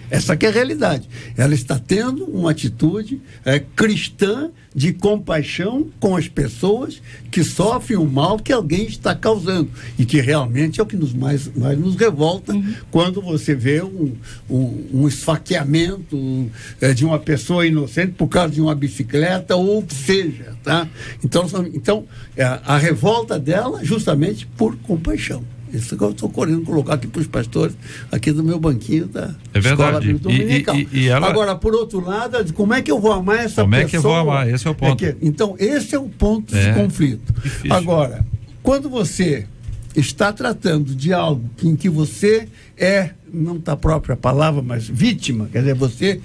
Essa que é a realidade. Ela está tendo uma atitude cristã de compaixão com as pessoas que sofrem o mal que alguém está causando, e que realmente é o que mais nos revolta quando você vê um esfaqueamento de uma pessoa inocente por causa de uma bicicleta ou o que seja, tá? Então a revolta dela justamente por compaixão. Isso que eu estou querendo colocar aqui para os pastores, aqui do meu banquinho da Escola Bíblica Dominical. Agora, por outro lado, como é que eu vou amar essa pessoa? Como é que eu vou amar? Esse é o ponto. Então, esse é o ponto de conflito. Difícil. Agora, quando você está tratando de algo em que você não está a própria palavra, mas vítima, quer dizer, você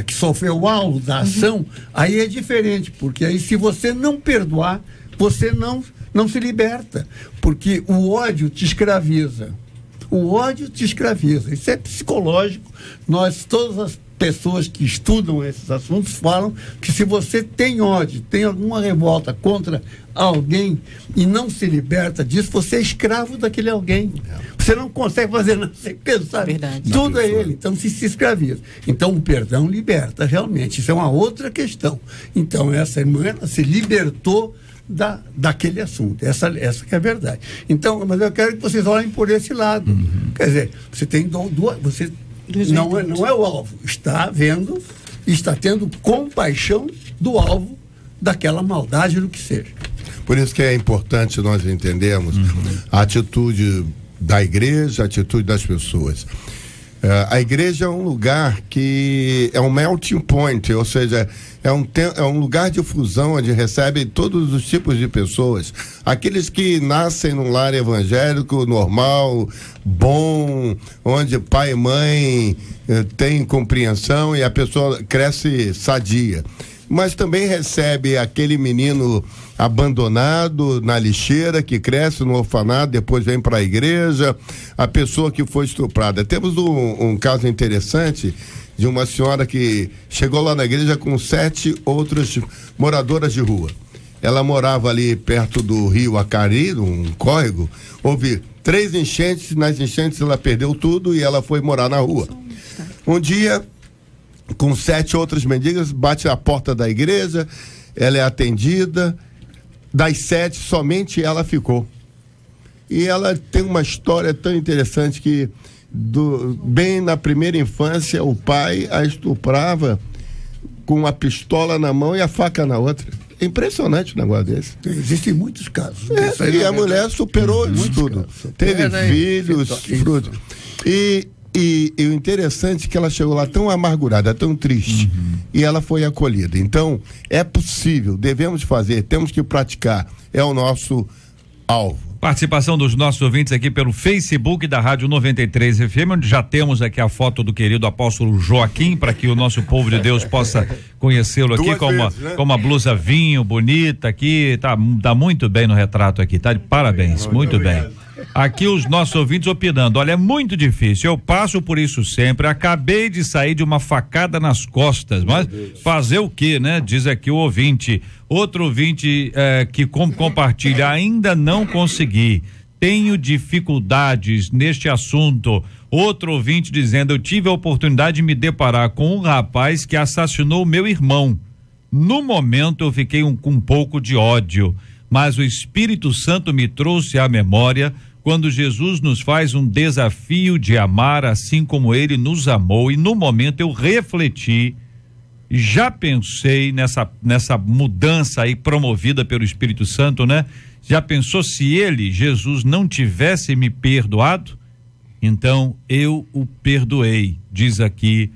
que sofreu o alvo da ação, aí é diferente, porque aí se você não perdoar, você não se liberta, porque o ódio te escraviza. O ódio te escraviza. Isso é psicológico. Todas as pessoas que estudam esses assuntos falam que se você tem ódio, tem alguma revolta contra alguém e não se liberta disso, você é escravo daquele alguém. Você não consegue fazer nada sem pensar. Tudo é ele. Então se escraviza. Então o perdão liberta, realmente. Isso é uma outra questão. Então essa irmã, ela se libertou daquele assunto. Essa que é a verdade. Então, mas eu quero que vocês olhem por esse lado. Quer dizer, você tem duas. Você não é o alvo. Está tendo compaixão do alvo daquela maldade, do que seja. Por isso que é importante nós entendermos a atitude da igreja, a atitude das pessoas. A igreja é um lugar que é um melting point, ou seja, é um lugar de fusão onde recebe todos os tipos de pessoas. Aqueles que nascem num lar evangélico normal, bom, onde pai e mãe têm compreensão e a pessoa cresce sadia. Mas também recebe aquele menino abandonado na lixeira, que cresce no orfanato, depois vem para a igreja, a pessoa que foi estuprada. Temos um caso interessante de uma senhora que chegou lá na igreja com 7 outras moradoras de rua. Ela morava ali perto do rio Acari, um córrego. Houve 3 enchentes, nas enchentes ela perdeu tudo e ela foi morar na rua. Um dia, com 7 outras mendigas, bate a porta da igreja, ela é atendida, das 7, somente ela ficou. E ela tem uma história tão interessante que, bem na primeira infância, o pai a estuprava com a pistola na mão e a faca na outra. É impressionante um negócio desse. Existem muitos casos. E a mulher superou isso tudo. Teve filhos, frutos. E o interessante é que ela chegou lá tão amargurada, tão triste, e ela foi acolhida. Então, é possível, devemos fazer, temos que praticar, é o nosso alvo. Participação dos nossos ouvintes aqui pelo Facebook da Rádio 93 FM, onde já temos aqui a foto do querido apóstolo Joaquim, para que o nosso povo de Deus possa conhecê-lo aqui com uma blusa vinho bonita aqui, tá muito bem no retrato aqui, tá de parabéns, muito bem. Aqui os nossos ouvintes opinando, olha, é muito difícil, eu passo por isso sempre, acabei de sair de uma facada nas costas, mas fazer o quê, né? Diz aqui o ouvinte. Outro ouvinte que compartilha, ainda não consegui, tenho dificuldades neste assunto. Outro ouvinte dizendo, eu tive a oportunidade de me deparar com um rapaz que assassinou meu irmão. No momento eu fiquei com um pouco de ódio, mas o Espírito Santo me trouxe à memória quando Jesus nos faz um desafio de amar assim como ele nos amou, e no momento eu refleti, já pensei nessa mudança aí promovida pelo Espírito Santo, né? Já pensou se ele, Jesus, não tivesse me perdoado? Então eu o perdoei, diz aqui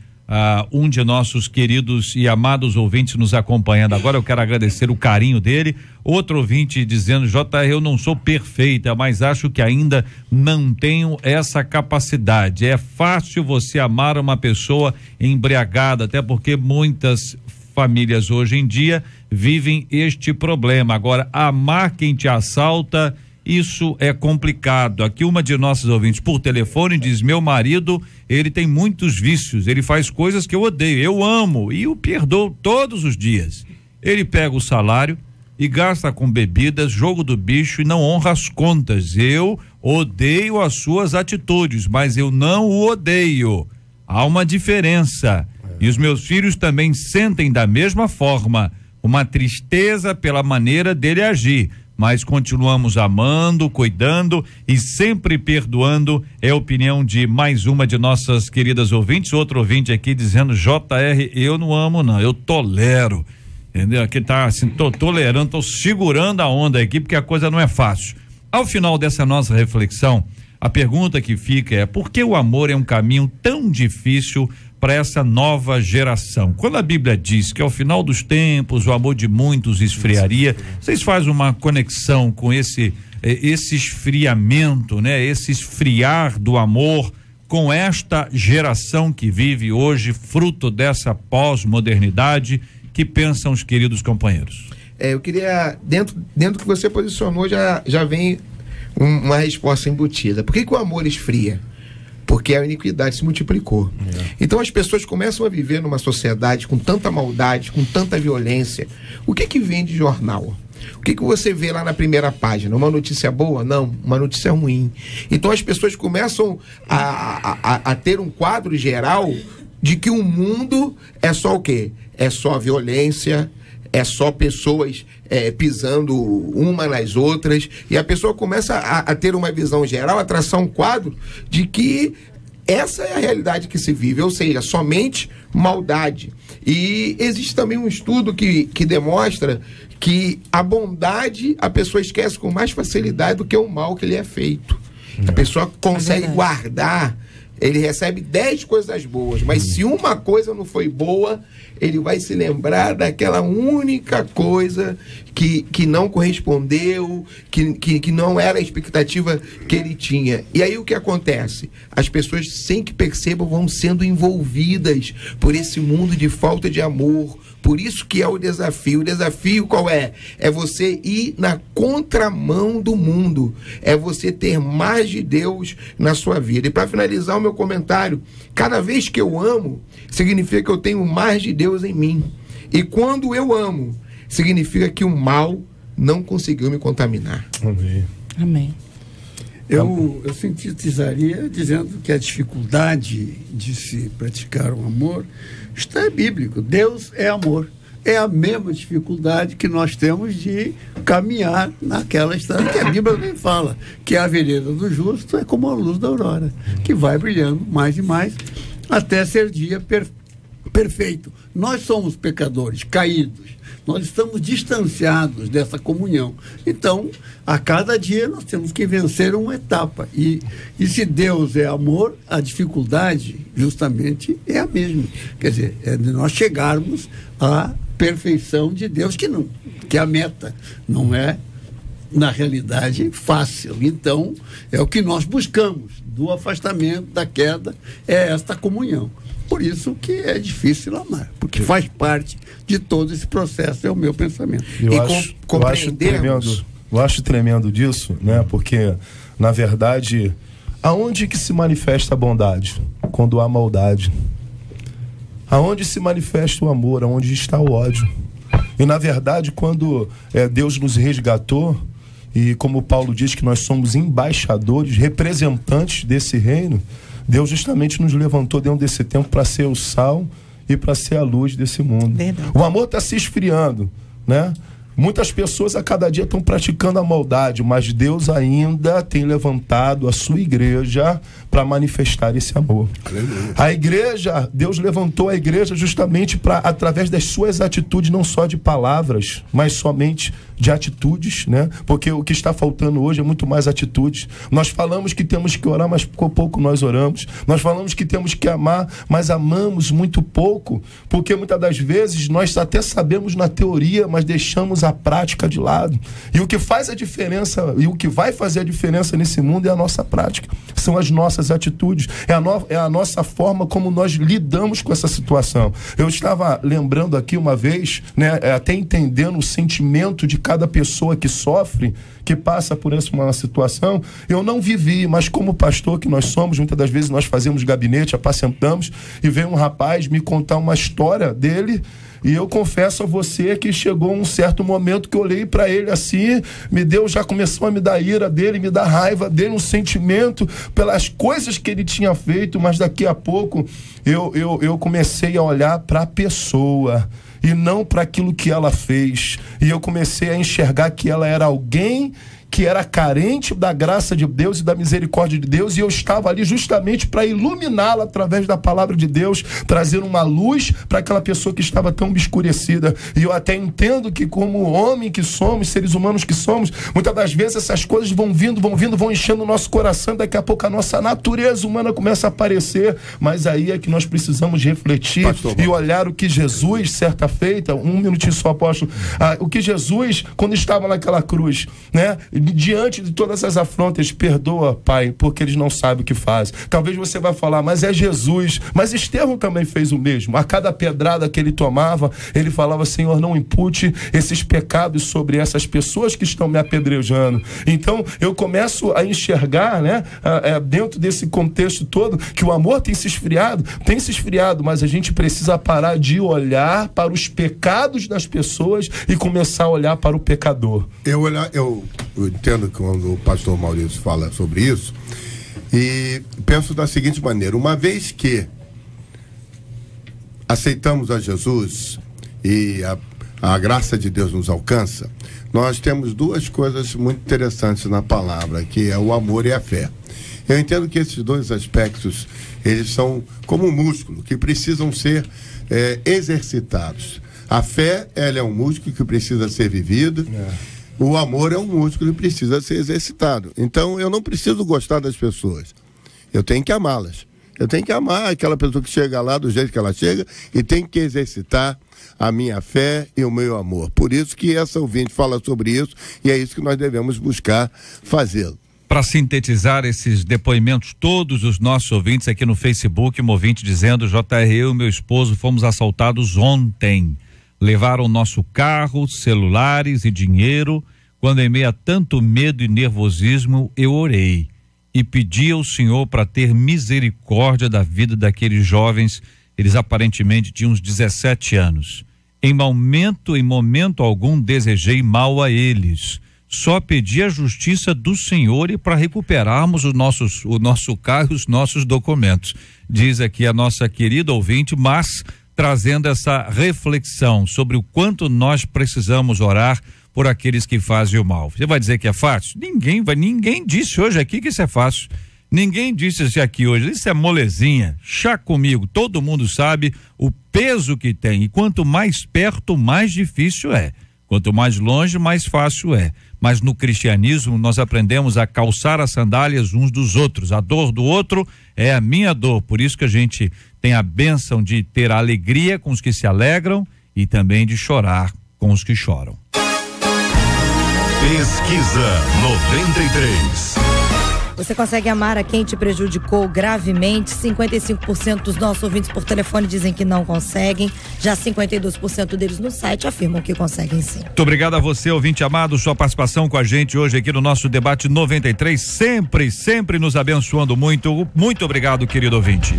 um de nossos queridos e amados ouvintes nos acompanhando agora. Eu quero agradecer o carinho dele. Outro ouvinte dizendo, JR, eu não sou perfeita, mas acho que ainda não tenho essa capacidade. É fácil você amar uma pessoa embriagada, até porque muitas famílias hoje em dia vivem este problema. Agora, amar quem te assalta, isso é complicado. Aqui uma de nossas ouvintes por telefone diz, meu marido, ele tem muitos vícios, ele faz coisas que eu odeio, eu amo e o perdoo todos os dias. Ele pega o salário e gasta com bebidas, jogo do bicho e não honra as contas. Eu odeio as suas atitudes, mas eu não o odeio. Há uma diferença. E os meus filhos também sentem da mesma forma, uma tristeza pela maneira dele agir. Mas continuamos amando, cuidando e sempre perdoando. É a opinião de mais uma de nossas queridas ouvintes. Outro ouvinte aqui dizendo, JR, eu não amo não, eu tolero, entendeu? Aqui tá assim, tô tolerando, tô segurando a onda aqui porque a coisa não é fácil. Ao final dessa nossa reflexão, a pergunta que fica é, por que o amor é um caminho tão difícil para essa nova geração? Quando a Bíblia diz que ao final dos tempos o amor de muitos esfriaria, vocês fazem uma conexão com esse esfriamento, né? Esse esfriar do amor com esta geração que vive hoje, fruto dessa pós-modernidade? Que pensam os queridos companheiros? Eu queria, dentro do que você posicionou, já vem uma resposta embutida. Por que o amor esfria? Porque a iniquidade se multiplicou. Então as pessoas começam a viver numa sociedade com tanta maldade, com tanta violência. O que vem de jornal? O que você vê lá na primeira página? Uma notícia boa? Não, uma notícia ruim. Então as pessoas começam a ter um quadro geral de que o mundo é só o quê? É só violência, é só pessoas pisando uma nas outras, e a pessoa começa a ter uma visão geral, a traçar um quadro de que essa é a realidade que se vive, ou seja, somente maldade. E existe também um estudo que demonstra que a bondade a pessoa esquece com mais facilidade do que o mal que lhe é feito. A pessoa consegue guardar, ele recebe 10 coisas boas, mas se uma coisa não foi boa, ele vai se lembrar daquela única coisa que não correspondeu, que não era a expectativa que ele tinha. E aí o que acontece? As pessoas, sem que percebam, vão sendo envolvidas por esse mundo de falta de amor. Por isso que é o desafio. O desafio qual é? É você ir na contramão do mundo. É você ter mais de Deus na sua vida. E para finalizar o meu comentário, cada vez que eu amo, significa que eu tenho mais de Deus em mim. E quando eu amo, significa que o mal não conseguiu me contaminar. Amém. Eu sintetizaria dizendo que a dificuldade de se praticar o amor está bíblico. Deus é amor. É a mesma dificuldade que nós temos de caminhar naquela estrada que a Bíblia nem fala, que a vereda do justo é como a luz da aurora, que vai brilhando mais e mais até ser dia perfeito. Nós somos pecadores, caídos. Nós estamos distanciados dessa comunhão. Então, a cada dia nós temos que vencer uma etapa. E se Deus é amor, a dificuldade justamente é a mesma. Quer dizer, é de nós chegarmos à perfeição de Deus, que é a meta, não é na realidade, fácil. Então, é o que nós buscamos do afastamento, da queda, é esta comunhão. Por isso que é difícil amar, porque faz parte de todo esse processo, é o meu pensamento. Eu acho tremendo disso, né? Porque, na verdade, aonde que se manifesta a bondade? Quando há maldade. Aonde se manifesta o amor? Aonde está o ódio? E, na verdade, quando Deus nos resgatou, e como Paulo diz que nós somos embaixadores, representantes desse reino, Deus justamente nos levantou dentro desse tempo para ser o sal e para ser a luz desse mundo. Verdade. O amor está se esfriando, né? Muitas pessoas a cada dia estão praticando a maldade, mas Deus ainda tem levantado a sua igreja para manifestar esse amor. Aleluia. A igreja, Deus levantou a igreja justamente para, através das suas atitudes, não só de palavras, mas somente de atitudes, né? Porque o que está faltando hoje é muito mais atitudes. Nós falamos que temos que orar, mas pouco nós oramos. Nós falamos que temos que amar, mas amamos muito pouco, porque muitas das vezes nós até sabemos na teoria, mas deixamos a prática de lado. E o que faz a diferença, e o que vai fazer a diferença nesse mundo é a nossa prática. São as nossas atitudes. É a nossa forma como nós lidamos com essa situação. Eu estava lembrando aqui uma vez, né, até entendendo o sentimento de cada pessoa que sofre, que passa por uma situação. Eu não vivi, mas como pastor que nós somos, muitas das vezes nós fazemos gabinete, apacentamos, e vem um rapaz me contar uma história dele. E eu confesso a você que chegou um certo momento que eu olhei para ele assim, já começou a me dar ira dele, me dar raiva dele, um sentimento pelas coisas que ele tinha feito, mas daqui a pouco eu comecei a olhar para a pessoa e não para aquilo que ela fez. E eu comecei a enxergar que ela era alguém que era carente da graça de Deus e da misericórdia de Deus, e eu estava ali justamente para iluminá-la através da palavra de Deus, trazer uma luz para aquela pessoa que estava tão obscurecida. E eu até entendo que, como homem que somos, seres humanos que somos, muitas das vezes essas coisas vão enchendo o nosso coração, daqui a pouco a nossa natureza humana começa a aparecer, mas aí é que nós precisamos refletir, Pastor, e olhar o que Jesus, certa feita, um minutinho só, apóstolo, o que Jesus, quando estava naquela cruz, né, diante de todas essas afrontas, perdoa, Pai, porque eles não sabem o que fazem. Talvez você vai falar, mas é Jesus. Mas Estevão também fez o mesmo. A cada pedrada que ele tomava, ele falava, Senhor, não impute esses pecados sobre essas pessoas que estão me apedrejando. Então, eu começo a enxergar, né, dentro desse contexto todo, que o amor tem se esfriado, mas a gente precisa parar de olhar para os pecados das pessoas e começar a olhar para o pecador. Eu entendo quando o pastor Maurício fala sobre isso e penso da seguinte maneira: uma vez que aceitamos a Jesus e a graça de Deus nos alcança, nós temos duas coisas muito interessantes na palavra, que é o amor e a fé. Eu entendo que esses dois aspectos, eles são como um músculo, que precisam ser exercitados. A fé, ela é um músculo que precisa ser vivido. O amor é um músculo que precisa ser exercitado. Então, eu não preciso gostar das pessoas. Eu tenho que amá-las. Eu tenho que amar aquela pessoa que chega lá do jeito que ela chega e tenho que exercitar a minha fé e o meu amor. Por isso que essa ouvinte fala sobre isso e é isso que nós devemos buscar fazê-lo. Para sintetizar esses depoimentos, todos os nossos ouvintes aqui no Facebook, um ouvinte dizendo, JR, eu e meu esposo fomos assaltados ontem. Levaram nosso carro, celulares e dinheiro. Quando em meio a tanto medo e nervosismo, eu orei e pedi ao Senhor para ter misericórdia da vida daqueles jovens. Eles aparentemente tinham uns 17 anos. Em momento algum desejei mal a eles. Só pedi a justiça do Senhor e para recuperarmos o nosso carro e os nossos documentos. Diz aqui a nossa querida ouvinte, mas trazendo essa reflexão sobre o quanto nós precisamos orar por aqueles que fazem o mal. Você vai dizer que é fácil? Ninguém disse hoje aqui que isso é fácil. Ninguém disse isso aqui hoje. Isso é molezinha. Chá comigo. Todo mundo sabe o peso que tem. E quanto mais perto, mais difícil é. Quanto mais longe, mais fácil é. Mas no cristianismo nós aprendemos a calçar as sandálias uns dos outros. A dor do outro é a minha dor. Por isso que a gente tem a bênção de ter a alegria com os que se alegram e também de chorar com os que choram. Pesquisa 93. Você consegue amar a quem te prejudicou gravemente? 55% dos nossos ouvintes por telefone dizem que não conseguem. Já 52% deles no site afirmam que conseguem sim. Muito obrigado a você, ouvinte amado, sua participação com a gente hoje aqui no nosso debate 93, sempre nos abençoando muito. Muito obrigado, querido ouvinte.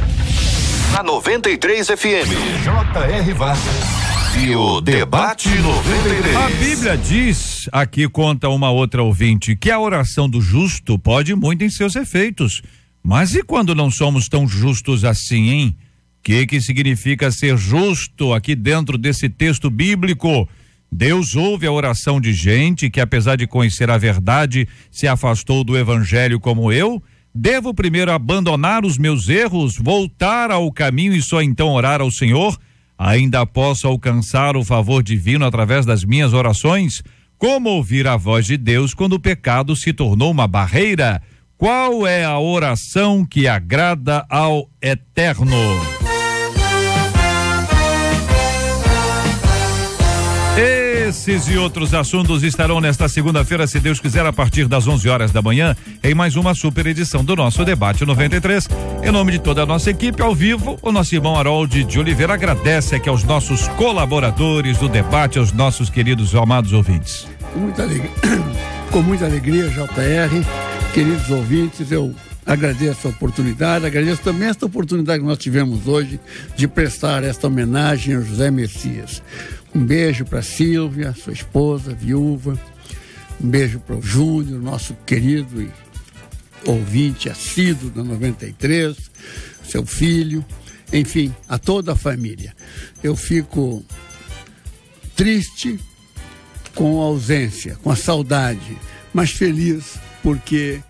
Na 93 FM, J.R. Vargas. E o Debate 93. A Bíblia diz, aqui conta uma outra ouvinte, que a oração do justo pode muito em seus efeitos. Mas e quando não somos tão justos assim, hein? Que significa ser justo aqui dentro desse texto bíblico? Deus ouve a oração de gente que, apesar de conhecer a verdade, se afastou do evangelho como eu? Devo primeiro abandonar os meus erros, voltar ao caminho e só então orar ao Senhor? Ainda posso alcançar o favor divino através das minhas orações? Como ouvir a voz de Deus quando o pecado se tornou uma barreira? Qual é a oração que agrada ao Eterno? Esses e outros assuntos estarão nesta segunda-feira, se Deus quiser, a partir das 11 horas da manhã, em mais uma super edição do nosso Debate 93. Em nome de toda a nossa equipe, ao vivo, o nosso irmão Harold de Oliveira agradece aqui aos nossos colaboradores do debate, aos nossos queridos e amados ouvintes. Com muita alegria, JR, queridos ouvintes, eu agradeço a oportunidade, agradeço também esta oportunidade que nós tivemos hoje de prestar esta homenagem ao José Messias. Um beijo para Sílvia, sua esposa, viúva. Um beijo para o Júnior, nosso querido e ouvinte assíduo da 93, seu filho, enfim, a toda a família. Eu fico triste com a ausência, com a saudade, mas feliz porque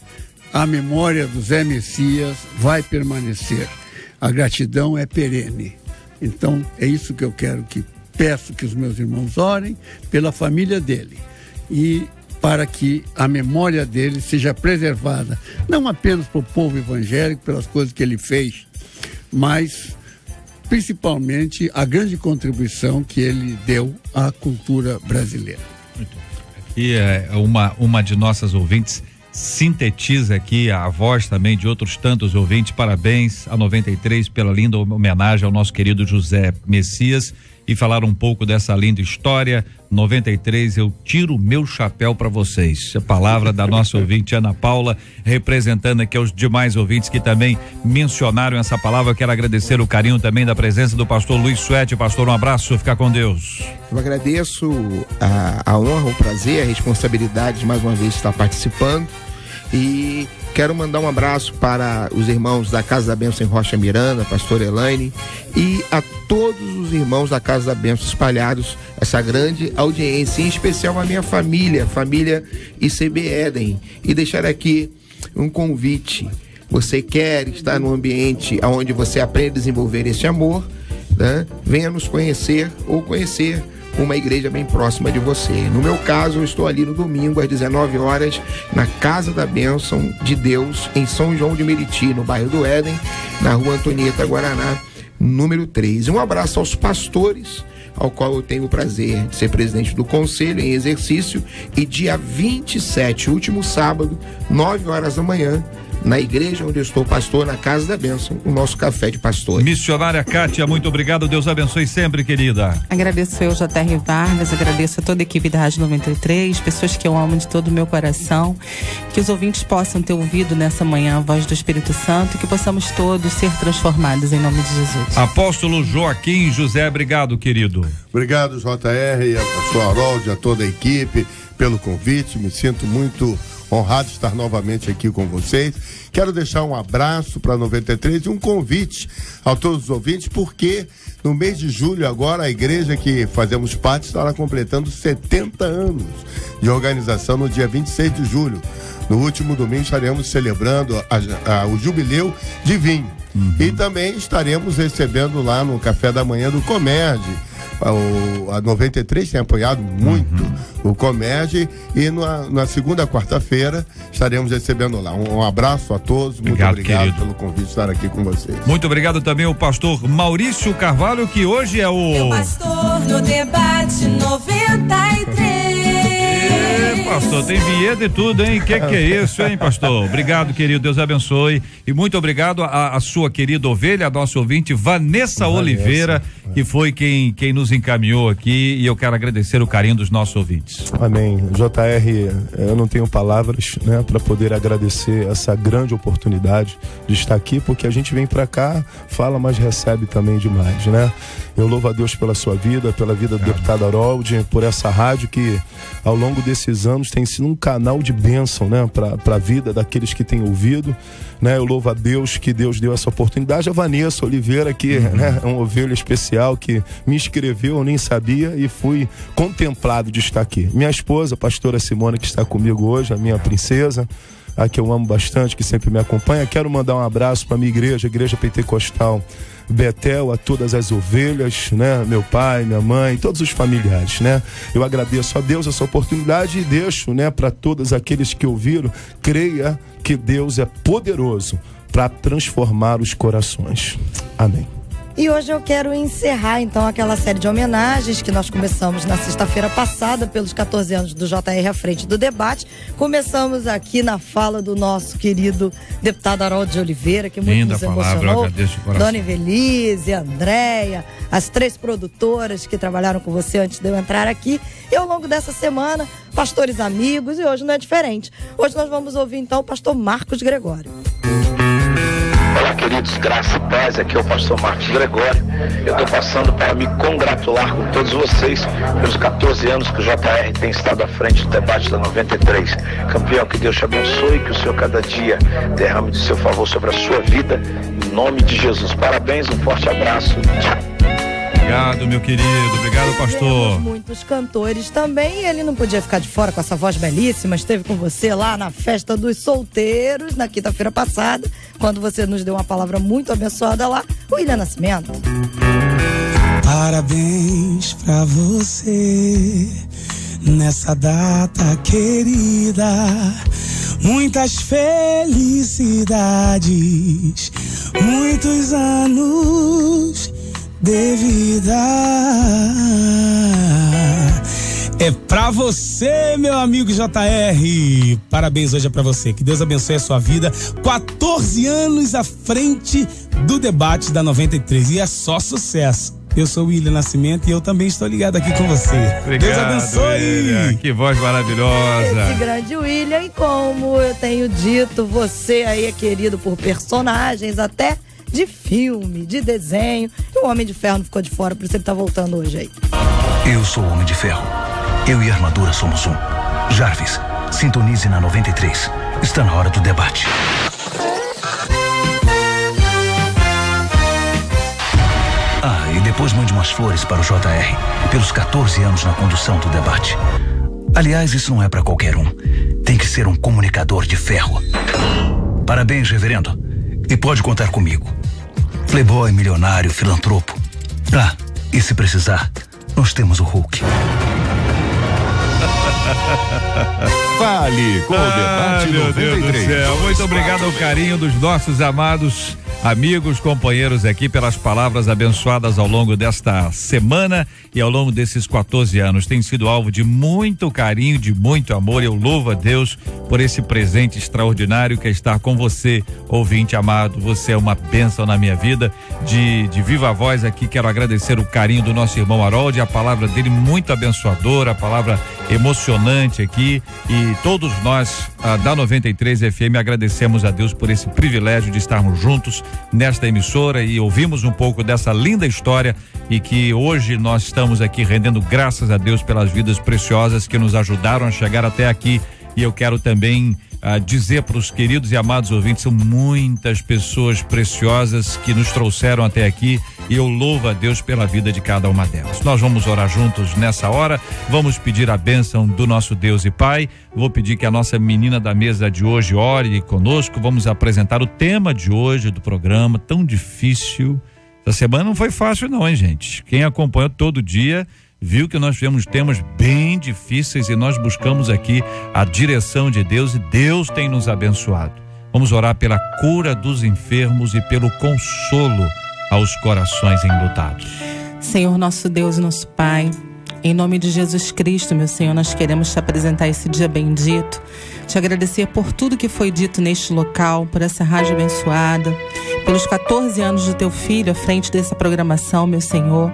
a memória do Zé Messias vai permanecer. A gratidão é perene. Então, é isso que eu quero peço que os meus irmãos orem pela família dele e para que a memória dele seja preservada, não apenas para o povo evangélico, pelas coisas que ele fez, mas principalmente a grande contribuição que ele deu à cultura brasileira. E uma de nossas ouvintes sintetiza aqui a voz também de outros tantos ouvintes. Parabéns a 93 pela linda homenagem ao nosso querido José Messias e falar um pouco dessa linda história. 93, eu tiro meu chapéu para vocês. A palavra da nossa ouvinte Ana Paula, representando aqui aos demais ouvintes que também mencionaram essa palavra. Eu quero agradecer o carinho também da presença do pastor Luiz Suete. Pastor, um abraço, fica com Deus. Eu agradeço a honra, o prazer, a responsabilidade de mais uma vez estar participando e quero mandar um abraço para os irmãos da Casa da Bênção em Rocha Miranda, pastor Elaine, e a todos os irmãos da Casa da Bênção espalhados, essa grande audiência, em especial a minha família ICB Éden, e deixar aqui um convite. Você quer estar num ambiente onde você aprende a desenvolver esse amor, né? Venha nos conhecer ou conhecer uma igreja bem próxima de você. No meu caso, eu estou ali no domingo às 19 horas na Casa da Bênção de Deus em São João de Meriti, no bairro do Éden, na rua Antonieta Guaraná, número 3. Um abraço aos pastores, ao qual eu tenho o prazer de ser presidente do conselho em exercício, e dia 27, último sábado, 9 horas da manhã, na igreja onde eu estou pastor, na Casa da Bênção, o nosso café de pastores. Missionária Kátia, muito obrigado, Deus abençoe sempre, querida. Agradeço eu, J.R. Vargas, agradeço a toda a equipe da Rádio 93, pessoas que eu amo de todo o meu coração, que os ouvintes possam ter ouvido nessa manhã a voz do Espírito Santo e que possamos todos ser transformados em nome de Jesus. Apóstolo Joaquim José, obrigado, querido. Obrigado, J.R., e a pastor Harold, a toda a equipe, pelo convite. Me sinto muito honrado de estar novamente aqui com vocês. Quero deixar um abraço para 93 e um convite a todos os ouvintes, porque no mês de julho agora a igreja que fazemos parte estará completando 70 anos de organização no dia 26 de julho. No último domingo estaremos celebrando o jubileu de vinho. E também estaremos recebendo lá no café da manhã do Comerge. A 93 tem apoiado muito o Comerge, e na segunda quarta-feira estaremos recebendo lá. Um abraço a todos, muito obrigado pelo convite de estar aqui com vocês. Muito obrigado também ao pastor Maurício Carvalho, que hoje é o pastor do Debate 93. pastor, tem vinheta e tudo, hein? Que é isso, hein, pastor? Obrigado, querido, Deus abençoe. E muito obrigado a sua querida ovelha, a nossa ouvinte, Vanessa Oliveira, que foi quem nos encaminhou aqui, e eu quero agradecer o carinho dos nossos ouvintes. Amém. JR, eu não tenho palavras, né, para poder agradecer essa grande oportunidade de estar aqui, porque a gente vem para cá, fala, mas recebe também demais, né? Eu louvo a Deus pela sua vida, pela vida do deputado Harold, por essa rádio que ao longo desses anos tem sido um canal de bênção, né, para a vida daqueles que têm ouvido, né? Eu louvo a Deus que Deus deu essa oportunidade. A Vanessa Oliveira, que né, é uma ovelha especial, que me inscreveu, eu nem sabia, e fui contemplado de estar aqui. Minha esposa, a pastora Simone, que está comigo hoje, a minha princesa, a que eu amo bastante, que sempre me acompanha. Quero mandar um abraço para a minha igreja, Igreja Pentecostal Betel, a todas as ovelhas, né? Meu pai, minha mãe, todos os familiares, né? Eu agradeço a Deus essa oportunidade e deixo, né, para todos aqueles que ouviram, creia que Deus é poderoso para transformar os corações. Amém. E hoje eu quero encerrar, então, aquela série de homenagens que nós começamos na sexta-feira passada, pelos 14 anos do JR à frente do debate. Começamos aqui na fala do nosso querido deputado Harold de Oliveira, que muito nos emocionou. Dona Evelise, Andréia, as 3 produtoras que trabalharam com você antes de eu entrar aqui. E ao longo dessa semana, pastores amigos, e hoje não é diferente. Hoje nós vamos ouvir, então, o pastor Marcos Gregório. Olá, queridos, graça e paz, aqui é o pastor Marcos Gregório. Eu estou passando para me congratular com todos vocês pelos 14 anos que o JR tem estado à frente do debate da 93. Campeão, que Deus te abençoe, que o Senhor cada dia derrame de seu favor sobre a sua vida, em nome de Jesus. Parabéns, um forte abraço, tchau. Obrigado, meu querido. Obrigado, pastor. Temos muitos cantores também, e ele não podia ficar de fora com essa voz belíssima. Esteve com você lá na festa dos solteiros, na quinta-feira passada, quando você nos deu uma palavra muito abençoada lá, o William Nascimento. Parabéns pra você nessa data querida, muitas felicidades, muitos anos de vida. É pra você, meu amigo JR. Parabéns hoje é pra você. Que Deus abençoe a sua vida. 14 anos à frente do debate da 93. E é só sucesso. Eu sou o William Nascimento e eu também estou ligado aqui com você. Obrigado, Deus abençoe. William. Que voz maravilhosa. Esse grande William, e como eu tenho dito, você aí é querido por personagens até de filme, de desenho. E o Homem de Ferro não ficou de fora, por isso ele tá voltando hoje aí. Eu sou o Homem de Ferro. Eu e a armadura somos um. Jarvis, sintonize na 93. Está na hora do debate. Ah, e depois mande umas flores para o JR, pelos 14 anos na condução do debate. Aliás, isso não é para qualquer um. Tem que ser um comunicador de ferro. Parabéns, reverendo. E pode contar comigo. Playboy, milionário, filantropo. Ah, e se precisar, nós temos o Hulk. Fale com o debate meu 93. Deus do céu. Muito obrigado ao carinho dos nossos amados amigos, companheiros aqui, pelas palavras abençoadas ao longo desta semana e ao longo desses 14 anos. Tem sido alvo de muito carinho, de muito amor. Eu louvo a Deus por esse presente extraordinário que é estar com você, ouvinte amado. Você é uma bênção na minha vida. De viva voz aqui, quero agradecer o carinho do nosso irmão Harold, a palavra dele muito abençoadora, a palavra emocionante aqui, e todos nós da 93 FM agradecemos a Deus por esse privilégio de estarmos juntos nesta emissora e ouvimos um pouco dessa linda história, e que hoje nós estamos aqui rendendo graças a Deus pelas vidas preciosas que nos ajudaram a chegar até aqui. E eu quero também dizer para os queridos e amados ouvintes, são muitas pessoas preciosas que nos trouxeram até aqui, e eu louvo a Deus pela vida de cada uma delas. Nós vamos orar juntos nessa hora, vamos pedir a bênção do nosso Deus e Pai. Vou pedir que a nossa menina da mesa de hoje ore conosco. Vamos apresentar o tema de hoje do programa, tão difícil. Essa semana não foi fácil não, hein, gente? Quem acompanhou todo dia viu que nós tivemos temas bem difíceis, e nós buscamos aqui a direção de Deus, e Deus tem nos abençoado. Vamos orar pela cura dos enfermos e pelo consolo aos corações enlutados. Senhor nosso Deus, nosso Pai, Em nome de Jesus Cristo, meu Senhor, nós queremos te apresentar esse dia bendito, te agradecer por tudo que foi dito neste local, por essa rádio abençoada, pelos 14 anos do teu filho à frente dessa programação, meu Senhor.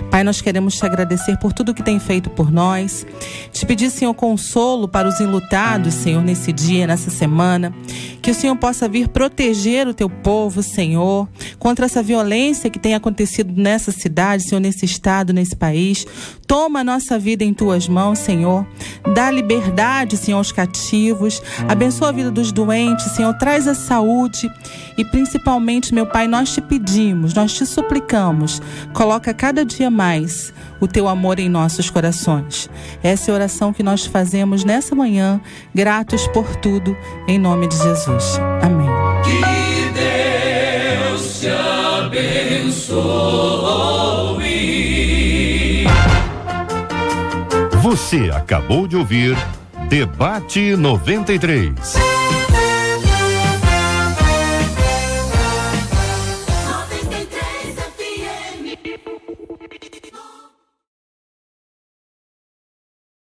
Pai, nós queremos te agradecer por tudo que tem feito por nós. Te pedir, Senhor, consolo para os enlutados, Senhor, nesse dia, nessa semana. Que o Senhor possa vir proteger o teu povo, Senhor, contra essa violência que tem acontecido nessa cidade, Senhor, nesse estado, nesse país. Toma a nossa vida em tuas mãos, Senhor. Dá liberdade, Senhor, aos cativos. Abençoa a vida dos doentes, Senhor. Traz a saúde. E principalmente, meu Pai, nós te pedimos, nós te suplicamos. Coloca cada dia mais o teu amor em nossos corações. Essa é a oração que nós fazemos nessa manhã, gratos por tudo, em nome de Jesus. Amém. Que Deus te abençoe. Você acabou de ouvir Debate 93.